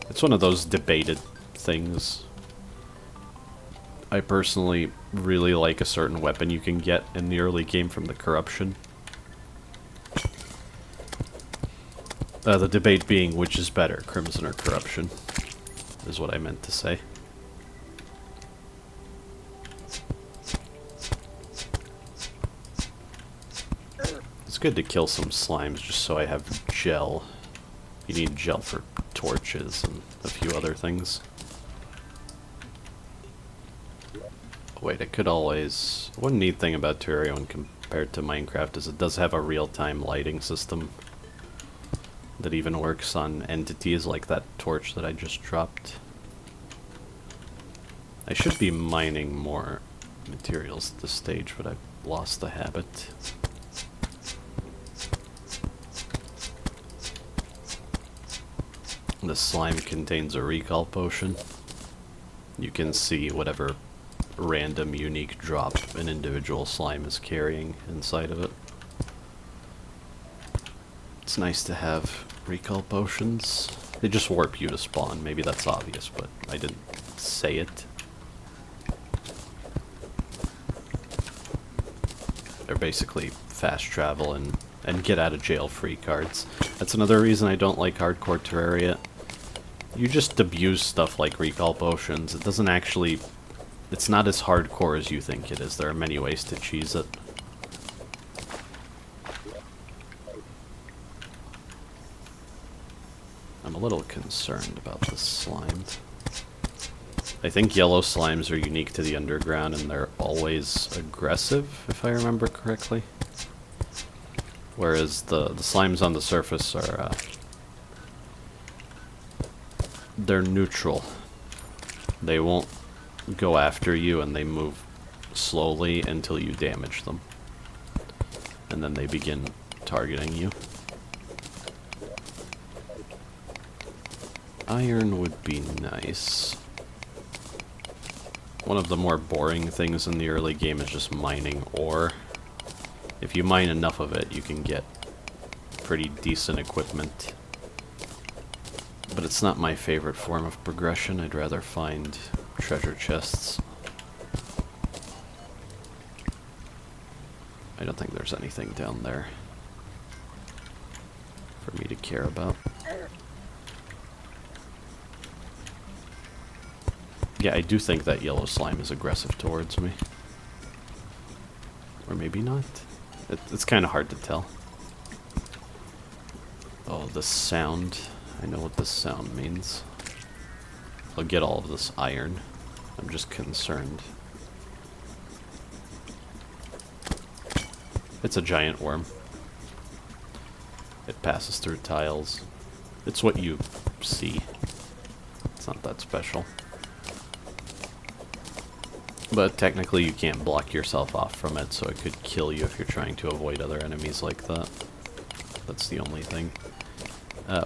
It's one of those debated things. I personally really like a certain weapon you can get in the early game from the corruption. The debate being which is better, crimson or corruption, is what I meant to say. It's good to kill some slimes just so I have gel. You need gel for torches and a few other things. Wait, it could always... One neat thing about Terraria when compared to Minecraft is it does have a real-time lighting system that even works on entities like that torch that I just dropped. I should be mining more materials at this stage, but I've lost the habit. The slime contains a recall potion. You can see whatever random unique drop an individual slime is carrying inside of it. It's nice to have recall potions. They just warp you to spawn. Maybe that's obvious, but I didn't say it. They're basically fast travel and get out of jail free cards. That's another reason I don't like hardcore Terraria. You just abuse stuff like recall potions. It doesn't actually... It's not as hardcore as you think it is. There are many ways to cheese it. I'm a little concerned about this slime. I think yellow slimes are unique to the underground and they're always aggressive, if I remember correctly. Whereas the slimes on the surface are... they're neutral. They won't go after you and they move slowly until you damage them. And then they begin targeting you. Iron would be nice. One of the more boring things in the early game is just mining ore. If you mine enough of it, you can get pretty decent equipment. But it's not my favorite form of progression. I'd rather find treasure chests. I don't think there's anything down there. care about. Yeah, I do think that yellow slime is aggressive towards me. Or maybe not. It's kind of hard to tell. Oh, the sound. I know what this sound means. I'll get all of this iron. I'm just concerned. It's a giant worm. It passes through tiles. It's what you see. It's not that special. But technically you can't block yourself off from it, so it could kill you if you're trying to avoid other enemies like that. That's the only thing.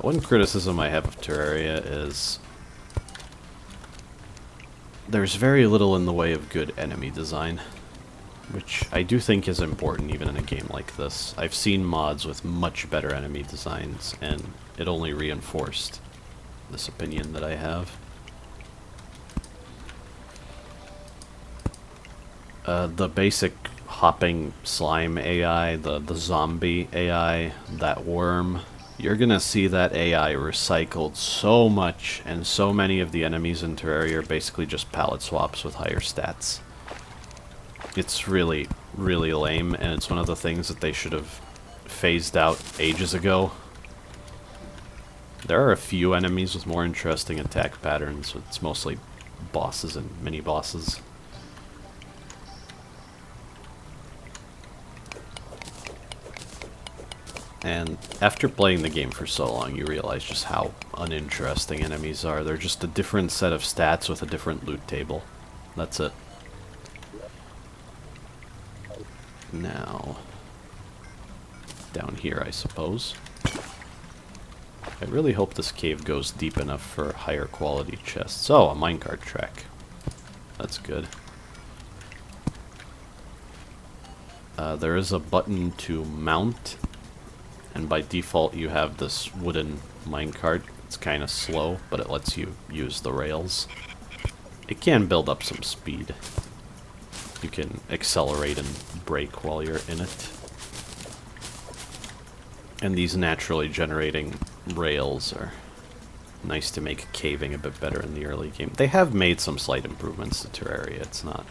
One criticism I have of Terraria is there's very little in the way of good enemy design, which I do think is important even in a game like this. I've seen mods with much better enemy designs, and it only reinforced this opinion that I have. The basic hopping slime AI, the zombie AI, that worm, you're gonna see that AI recycled so much, and so many of the enemies in Terraria are basically just palette swaps with higher stats. It's really, really lame, and it's one of the things that they should have phased out ages ago. There are a few enemies with more interesting attack patterns. It's mostly bosses and mini-bosses. And after playing the game for so long, you realize just how uninteresting enemies are. They're just a different set of stats with a different loot table. That's it. Now, down here, I suppose. I really hope this cave goes deep enough for higher quality chests. Oh, a minecart track. That's good. There is a button to mount, and by default you have this wooden minecart. It's kind of slow, but it lets you use the rails. It can build up some speed. You can accelerate and brake while you're in it. And these naturally generating rails are nice to make caving a bit better in the early game. They have made some slight improvements to Terraria. It's not...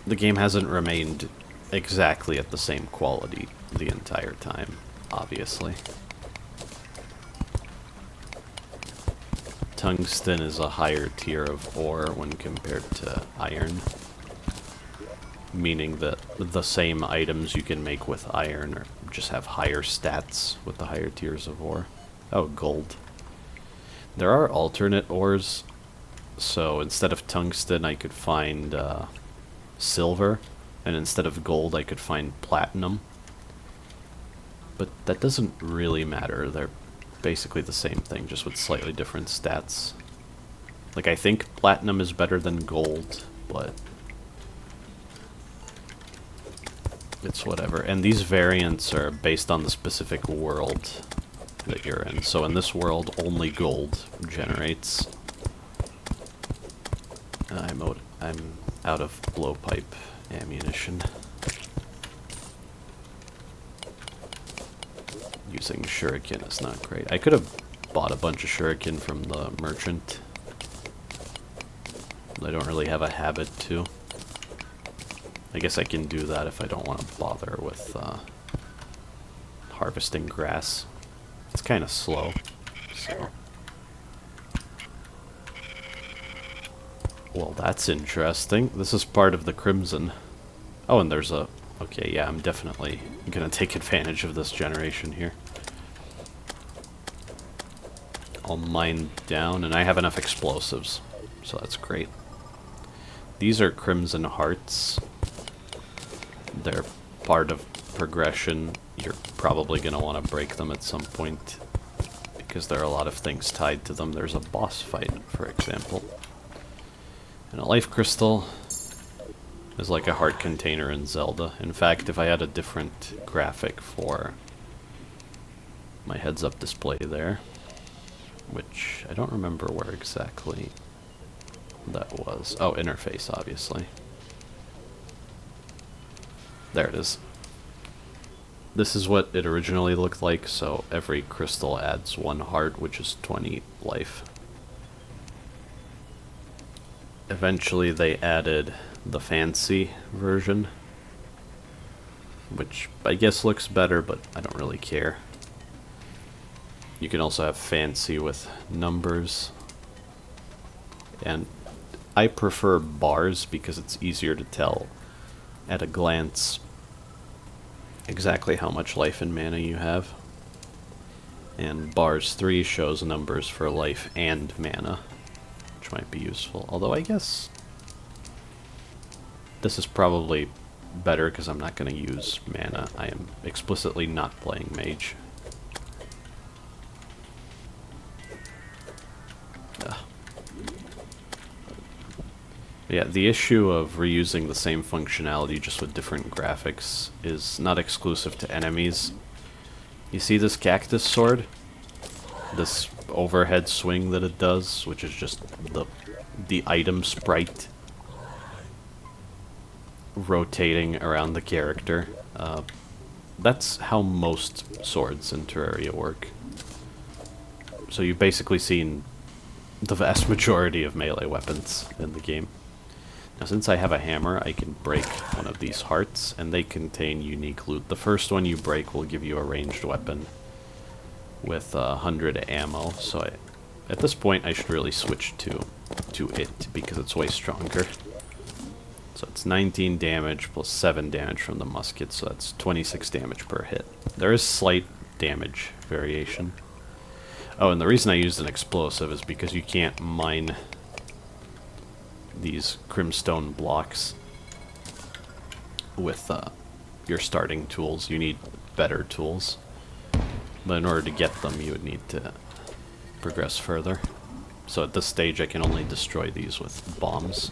The game hasn't remained exactly at the same quality the entire time, obviously. Tungsten is a higher tier of ore when compared to iron, meaning that the same items you can make with iron or just have higher stats with the higher tiers of ore. Oh, gold. There are alternate ores, so instead of tungsten I could find silver, and instead of gold I could find platinum. But that doesn't really matter. They're basically the same thing, just with slightly different stats. Like, I think platinum is better than gold, but it's whatever. And these variants are based on the specific world that you're in. So in this world, only gold generates. I'm out of blowpipe ammunition. Using shuriken is not great. I could have bought a bunch of shuriken from the merchant. I don't really have a habit to. I guess I can do that if I don't want to bother with harvesting grass. It's kind of slow, so. Well, that's interesting. This is part of the Crimson. Oh, and there's a... Okay, yeah, I'm definitely gonna take advantage of this generation here. I'll mine down, and I have enough explosives, so that's great. These are Crimson Hearts. They're part of progression. You're probably gonna want to break them at some point, because there are a lot of things tied to them. There's a boss fight, for example. And a life crystal is like a heart container in Zelda. In fact, if I had a different graphic for my heads-up display there, which I don't remember where exactly that was. Oh, interface, obviously. There it is. this is what it originally looked like, so every crystal adds 1 heart, which is 20 life. Eventually they added the fancy version, which I guess looks better, but I don't really care. You can also have fancy with numbers, and I prefer bars because it's easier to tell at a glance exactly how much life and mana you have. And bars 3 shows numbers for life and mana, which might be useful. Although I guess this is probably better because I'm not going to use mana. I am explicitly not playing mage. Yeah, the issue of reusing the same functionality just with different graphics is not exclusive to enemies. You see this cactus sword? This overhead swing that it does, which is just the item sprite rotating around the character. That's how most swords in Terraria work. So you've basically seen the vast majority of melee weapons in the game. Now, since I have a hammer, I can break one of these hearts, and they contain unique loot. The first one you break will give you a ranged weapon with 100 ammo, so at this point I should really switch to it, because it's way stronger. So it's 19 damage plus 7 damage from the musket, so that's 26 damage per hit. There is slight damage variation. Oh, and the reason I used an explosive is because you can't mine these crimstone blocks with your starting tools. You need better tools. But in order to get them, you would need to progress further. So at this stage, I can only destroy these with bombs.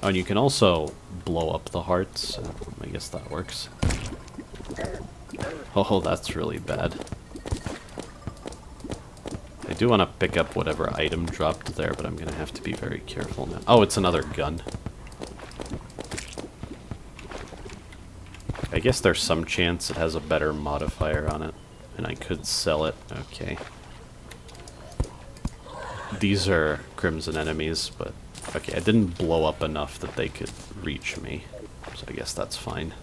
Oh, and you can also blow up the hearts. I guess that works. Oh, that's really bad. I do want to pick up whatever item dropped there, but I'm going to have to be very careful now. Oh, it's another gun. I guess there's some chance it has a better modifier on it, and I could sell it. Okay. These are crimson enemies, but okay, I didn't blow up enough that they could reach me, so I guess that's fine.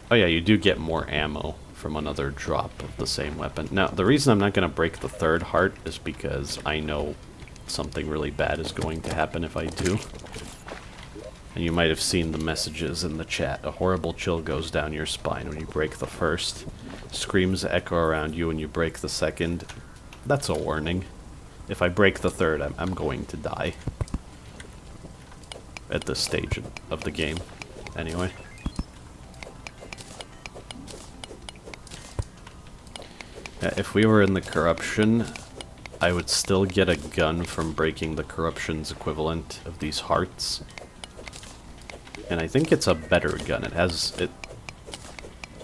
Oh yeah, you do get more ammo from another drop of the same weapon. Now, the reason I'm not going to break the third heart is because I know something really bad is going to happen if I do. And you might have seen the messages in the chat. A horrible chill goes down your spine when you break the first. Screams echo around you when you break the second. That's a warning. If I break the third, I'm going to die. At this stage of the game, anyway. If we were in the corruption, I would still get a gun from breaking the corruption's equivalent of these hearts. And I think it's a better gun. It has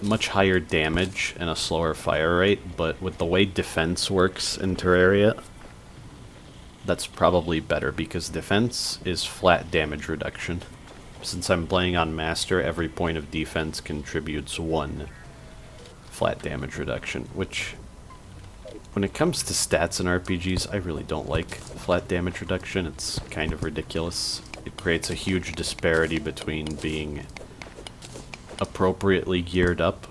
much higher damage and a slower fire rate, but with the way defense works in Terraria, that's probably better, because defense is flat damage reduction. Since I'm playing on Master, every point of defense contributes 1 flat damage reduction, which, when it comes to stats in RPGs, I really don't like flat damage reduction. It's kind of ridiculous. It creates a huge disparity between being appropriately geared up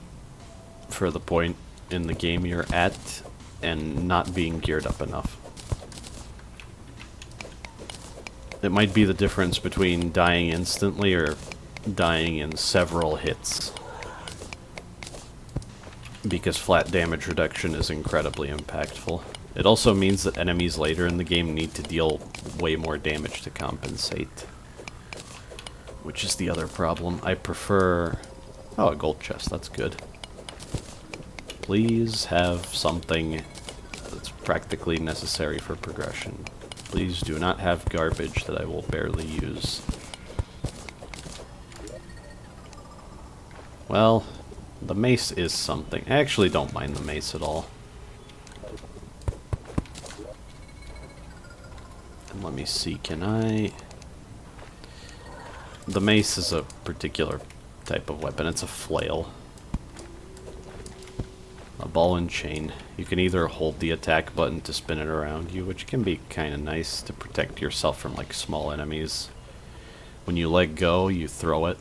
for the point in the game you're at and not being geared up enough. It might be the difference between dying instantly or dying in several hits, because flat damage reduction is incredibly impactful. It also means that enemies later in the game need to deal way more damage to compensate, which is the other problem. I prefer... Oh, a gold chest, that's good. Please have something that's practically necessary for progression. Please do not have garbage that I will barely use. Well, the mace is something. I actually don't mind the mace at all. And let me see, can I... the mace is a particular type of weapon. It's a flail. A ball and chain. You can either hold the attack button to spin it around you, which can be kind of nice to protect yourself from like small enemies. When you let go, you throw it,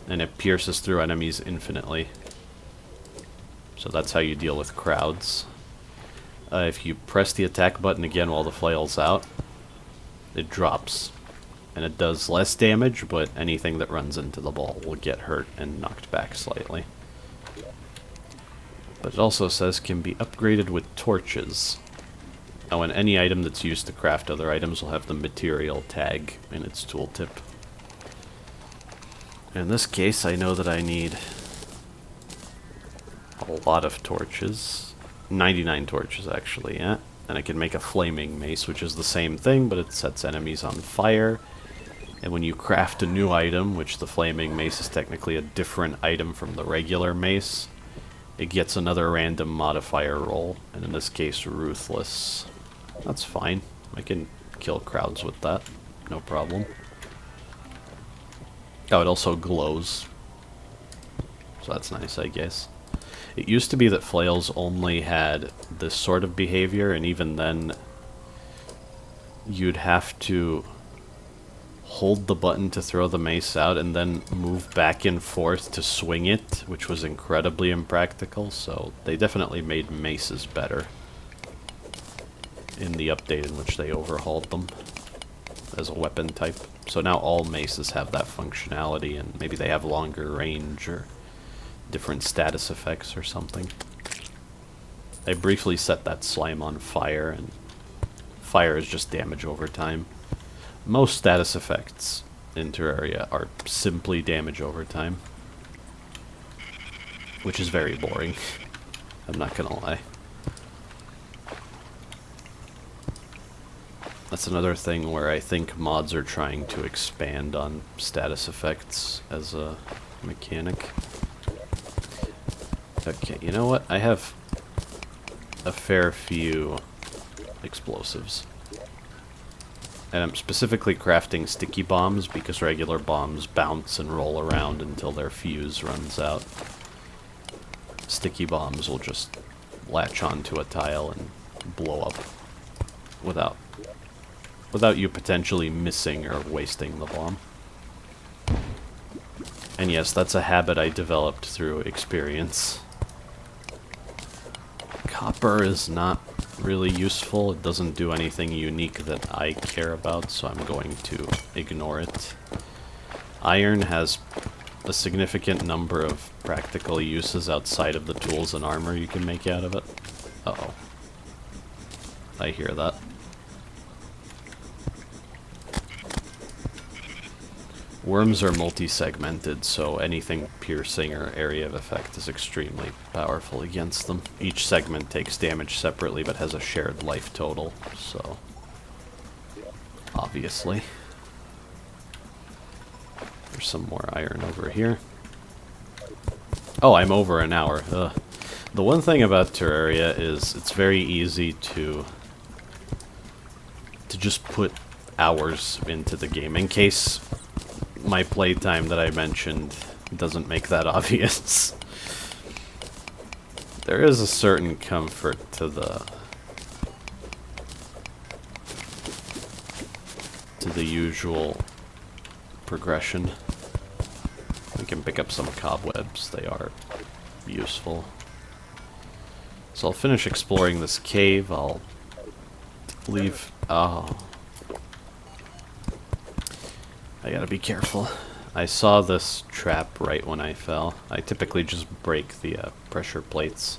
and it pierces through enemies infinitely. So that's how you deal with crowds. If you press the attack button again while the flail's out, it drops. And it does less damage, but anything that runs into the ball will get hurt and knocked back slightly. But it also says can be upgraded with torches. Now, and any item that's used to craft other items will have the material tag in its tooltip. In this case, I know that I need a lot of torches. 99 torches, actually, yeah. And I can make a flaming mace, which is the same thing, but it sets enemies on fire. And when you craft a new item, which the flaming mace is technically a different item from the regular mace, it gets another random modifier roll, and in this case, ruthless. That's fine. I can kill crowds with that. No problem. Oh, it also glows. So that's nice, I guess. It used to be that flails only had this sort of behavior, and even then, you'd have to hold the button to throw the mace out and then move back and forth to swing it, which was incredibly impractical, so they definitely made maces better in the update in which they overhauled them as a weapon type. So now all maces have that functionality, and maybe they have longer range or different status effects or something. I briefly set that slime on fire, and fire is just damage over time. Most status effects in Terraria are simply damage over time, which is very boring. I'm not gonna lie. That's another thing where I think mods are trying to expand on status effects as a mechanic. Okay, you know what? I have a fair few explosives. And I'm specifically crafting sticky bombs because regular bombs bounce and roll around until their fuse runs out. Sticky bombs will just latch onto a tile and blow up without you potentially missing or wasting the bomb. And yes, that's a habit I developed through experience. Copper is not really useful. It doesn't do anything unique that I care about, so I'm going to ignore it. Iron has a significant number of practical uses outside of the tools and armor you can make out of it. Uh-oh. I hear that. Worms are multi-segmented, so anything piercing or area of effect is extremely powerful against them. Each segment takes damage separately, but has a shared life total, so obviously. There's some more iron over here. Oh, I'm over an hour. Ugh. The one thing about Terraria is it's very easy to just put hours into the game, in case my playtime that I mentioned doesn't make that obvious. There is a certain comfort to the usual progression. We can pick up some cobwebs, they are useful. So I'll finish exploring this cave, I'll leave... Oh. I gotta be careful. I saw this trap right when I fell. I typically just break the pressure plates,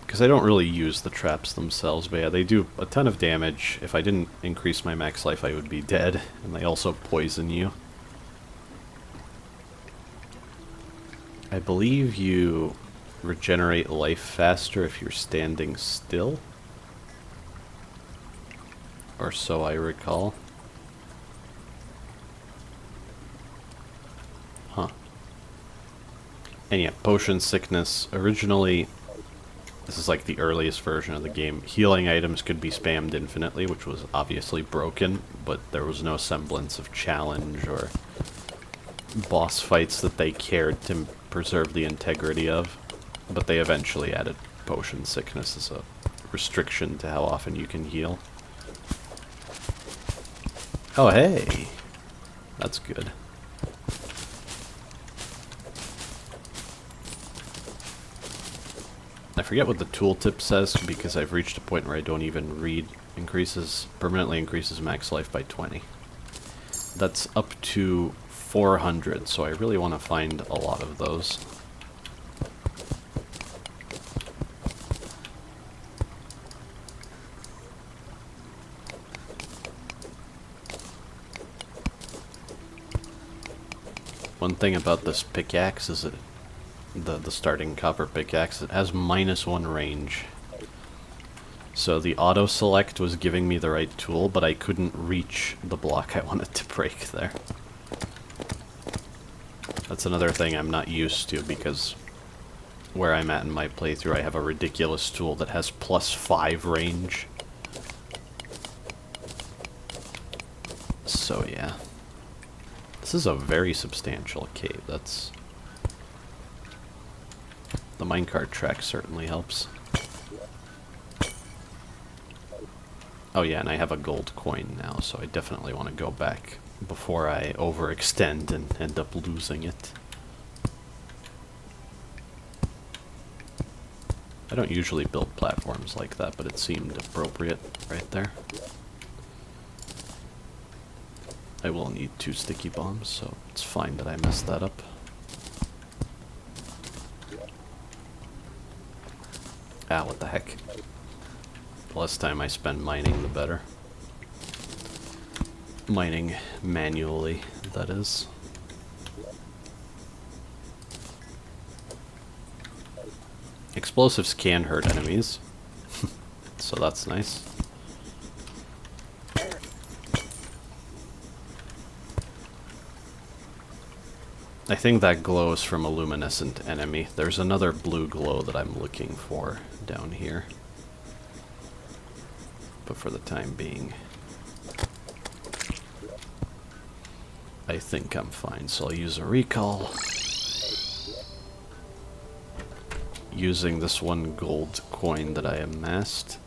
because I don't really use the traps themselves, but yeah, they do a ton of damage. If I didn't increase my max life, I would be dead, and they also poison you. I believe you regenerate life faster if you're standing still, or so I recall. Huh. And yeah, potion sickness. Originally, This is like the earliest version of the game. Healing items could be spammed infinitely, which was obviously broken, but there was no semblance of challenge or boss fights that they cared to preserve the integrity of. But they eventually added potion sickness as a restriction to how often you can heal. Oh, hey! That's good. I forget what the tooltip says because I've reached a point where I don't even read. Permanently increases max life by 20. That's up to 400, so I really want to find a lot of those. One thing about this pickaxe is that the starting copper pickaxe, it has -1 range. So the auto select was giving me the right tool, but I couldn't reach the block I wanted to break there. That's another thing I'm not used to, because where I'm at in my playthrough I have a ridiculous tool that has +5 range. So yeah. This is a very substantial cave. That's... The minecart track certainly helps. Oh yeah, and I have a gold coin now, so I definitely want to go back before I overextend and end up losing it. I don't usually build platforms like that, but it seemed appropriate right there. I will need 2 sticky bombs, so it's fine that I messed that up. Ah, what the heck. The less time I spend mining, the better. Mining manually, that is. Explosives can hurt enemies, so that's nice. I think that glow is from a luminescent enemy. There's another blue glow that I'm looking for down here. But for the time being, I think I'm fine, so I'll use a recall. Using this 1 gold coin that I amassed.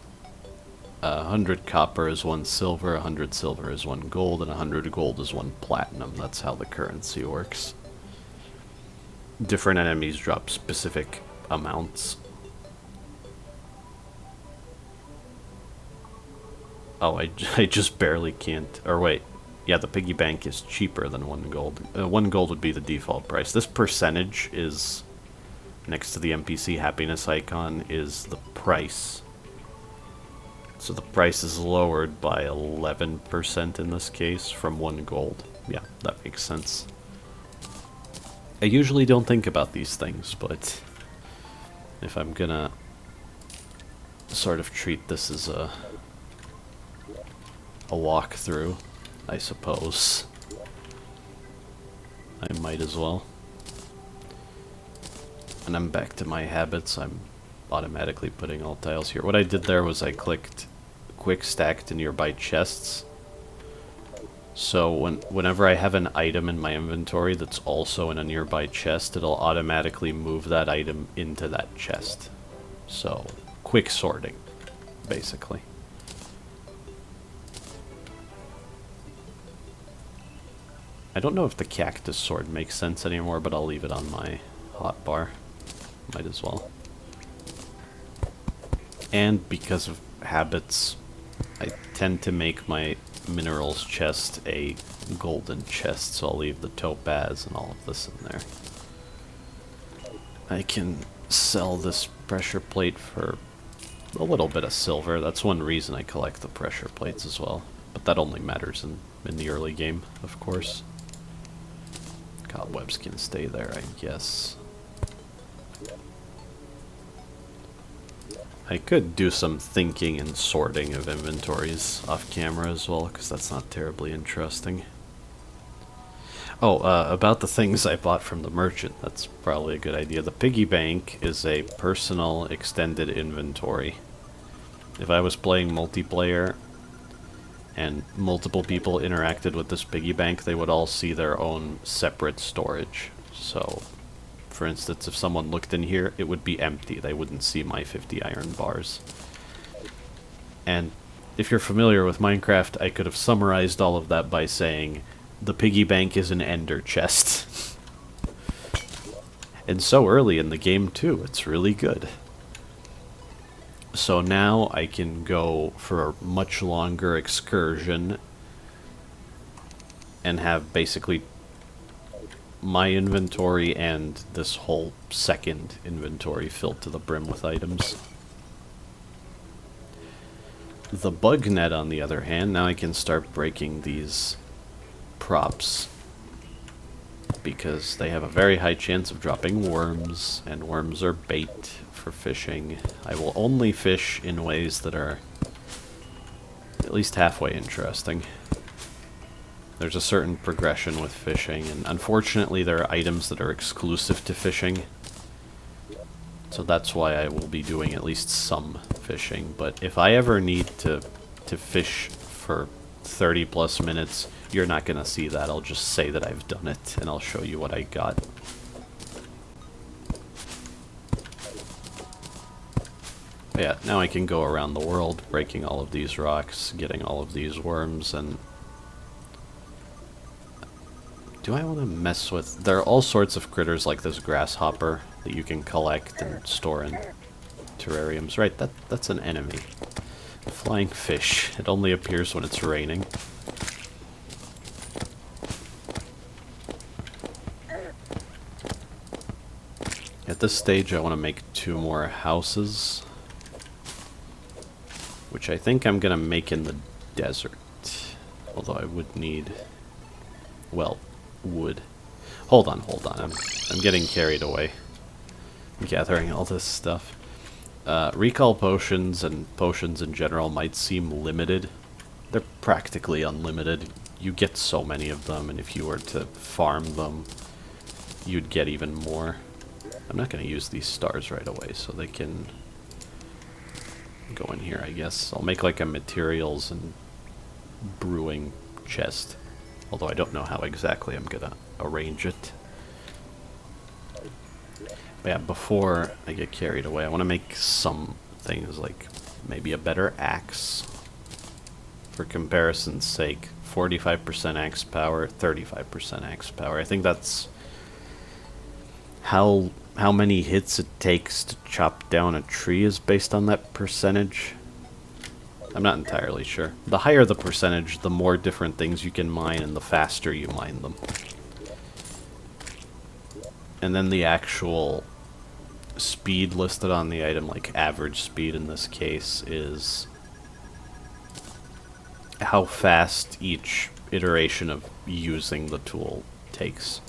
100 copper is 1 silver, 100 silver is 1 gold, and 100 gold is 1 platinum. That's how the currency works. Different enemies drop specific amounts. Oh, I just barely can't. Or wait. Yeah, the piggy bank is cheaper than 1 gold. 1 gold would be the default price. This percentage is, next to the NPC happiness icon, is the price. So the price is lowered by 11% in this case from 1 gold. Yeah, that makes sense. I usually don't think about these things, but if I'm gonna sort of treat this as a walkthrough, I suppose I might as well. And I'm back to my habits. I'm automatically putting all tiles here. What I did there was I clicked quick stack to nearby chests. So whenever I have an item in my inventory that's also in a nearby chest, it'll automatically move that item into that chest. So, quick sorting, basically. I don't know if the cactus sword makes sense anymore, but I'll leave it on my hotbar. Might as well. And because of habits, I tend to make my minerals chest a golden chest, so I'll leave the topaz and all of this in there. I can sell this pressure plate for a little bit of silver. That's one reason I collect the pressure plates as well, but that only matters in the early game, of course. Cobwebs can stay there, I guess. I could do some thinking and sorting of inventories off camera as well, because that's not terribly interesting. Oh, about the things I bought from the merchant. That's probably a good idea. The piggy bank is a personal extended inventory. If I was playing multiplayer and multiple people interacted with this piggy bank, they would all see their own separate storage. So, for instance, if someone looked in here, it would be empty. They wouldn't see my 50 iron bars. And if you're familiar with Minecraft, I could have summarized all of that by saying, the piggy bank is an ender chest. And so early in the game, too. It's really good. So now I can go for a much longer excursion and have basically my inventory and this whole second inventory filled to the brim with items. The bug net, on the other hand, now I can start breaking these props because they have a very high chance of dropping worms, and worms are bait for fishing. I will only fish in ways that are at least halfway interesting. There's a certain progression with fishing, and unfortunately there are items that are exclusive to fishing. So that's why I will be doing at least some fishing. But if I ever need to fish for 30 plus minutes, you're not going to see that. I'll just say that I've done it, and I'll show you what I got. But yeah, now I can go around the world, breaking all of these rocks, getting all of these worms, and... do I want to mess with... there are all sorts of critters like this grasshopper that you can collect and store in terrariums. Right, that's an enemy. A flying fish. It only appears when it's raining. At this stage, I want to make 2 more houses, which I think I'm going to make in the desert. Although I would need, well, wood. Hold on. I'm getting carried away. I'm gathering all this stuff. Recall potions and potions in general might seem limited. They're practically unlimited. You get so many of them, and if you were to farm them, you'd get even more. I'm not going to use these stars right away, so they can go in here, I guess. I'll make like a materials and brewing chest. Although I don't know how exactly I'm going to arrange it. But yeah, before I get carried away, I want to make some things like maybe a better axe. For comparison's sake, 45% axe power, 35% axe power. I think that's how many hits it takes to chop down a tree is based on that percentage. I'm not entirely sure. The higher the percentage, the more different things you can mine, and the faster you mine them. And then the actual speed listed on the item, like average speed in this case, is how fast each iteration of using the tool takes.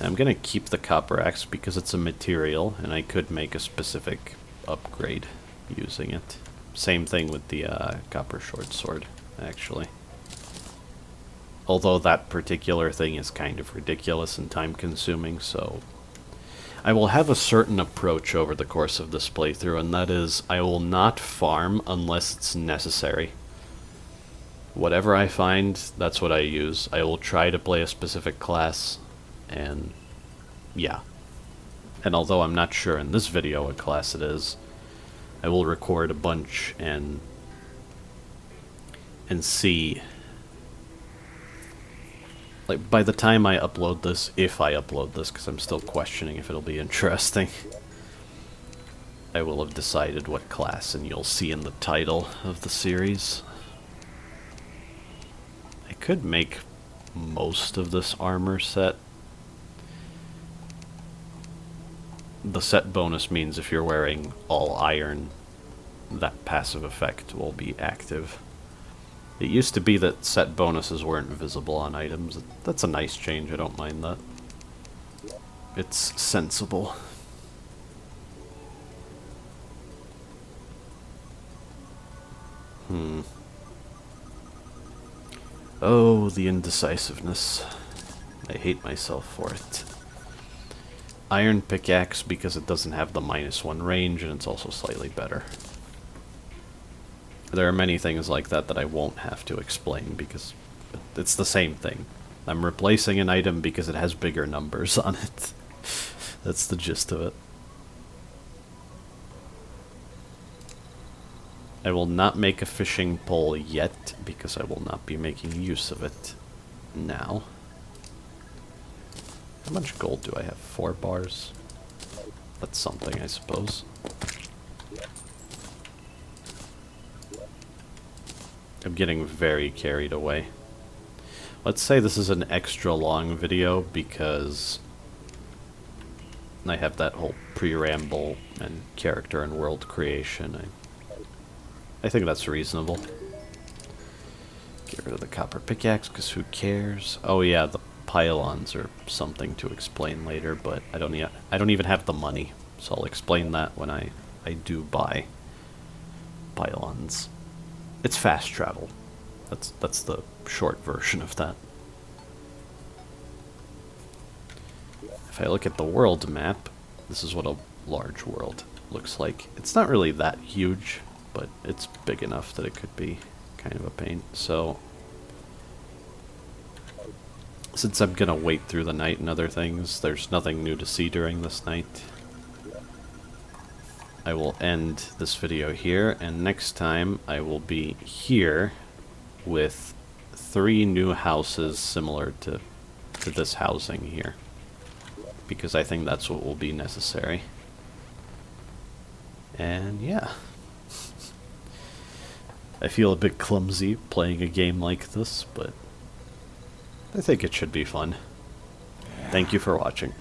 I'm going to keep the copper axe because it's a material, and I could make a specific upgrade using it. Same thing with the copper short sword, actually. Although that particular thing is kind of ridiculous and time-consuming, so... I will have a certain approach over the course of this playthrough, and that is, I will not farm unless it's necessary. Whatever I find, that's what I use. I will try to play a specific class, and yeah. And although I'm not sure in this video what class it is, I will record a bunch and see. Like, by the time I upload this, if I upload this, because I'm still questioning if it'll be interesting, I will have decided what class, and you'll see in the title of the series. I could make most of this armor set. The set bonus means if you're wearing all iron, that passive effect will be active. It used to be that set bonuses weren't visible on items. That's a nice change, I don't mind that. It's sensible. Oh, the indecisiveness. I hate myself for it. Iron pickaxe because it doesn't have the -1 range and it's also slightly better. There are many things like that that I won't have to explain because it's the same thing. I'm replacing an item because it has bigger numbers on it. That's the gist of it. I will not make a fishing pole yet because I will not be making use of it now. How much gold do I have? 4 bars? That's something, I suppose. I'm getting very carried away. Let's say this is an extra long video because I have that whole preamble and character and world creation. I think that's reasonable. Get rid of the copper pickaxe because who cares? Oh yeah, the pylons are something to explain later, but I don't even have the money, so I'll explain that when I do buy pylons. It's fast travel. That's the short version of that. If I look at the world map, this is what a large world looks like. It's not really that huge, but it's big enough that it could be kind of a pain. So, since I'm gonna wait through the night and other things, there's nothing new to see during this night. I will end this video here, and next time I will be here with 3 new houses similar to this housing here, because I think that's what will be necessary. And yeah, I feel a bit clumsy playing a game like this, but I think it should be fun. Thank you for watching.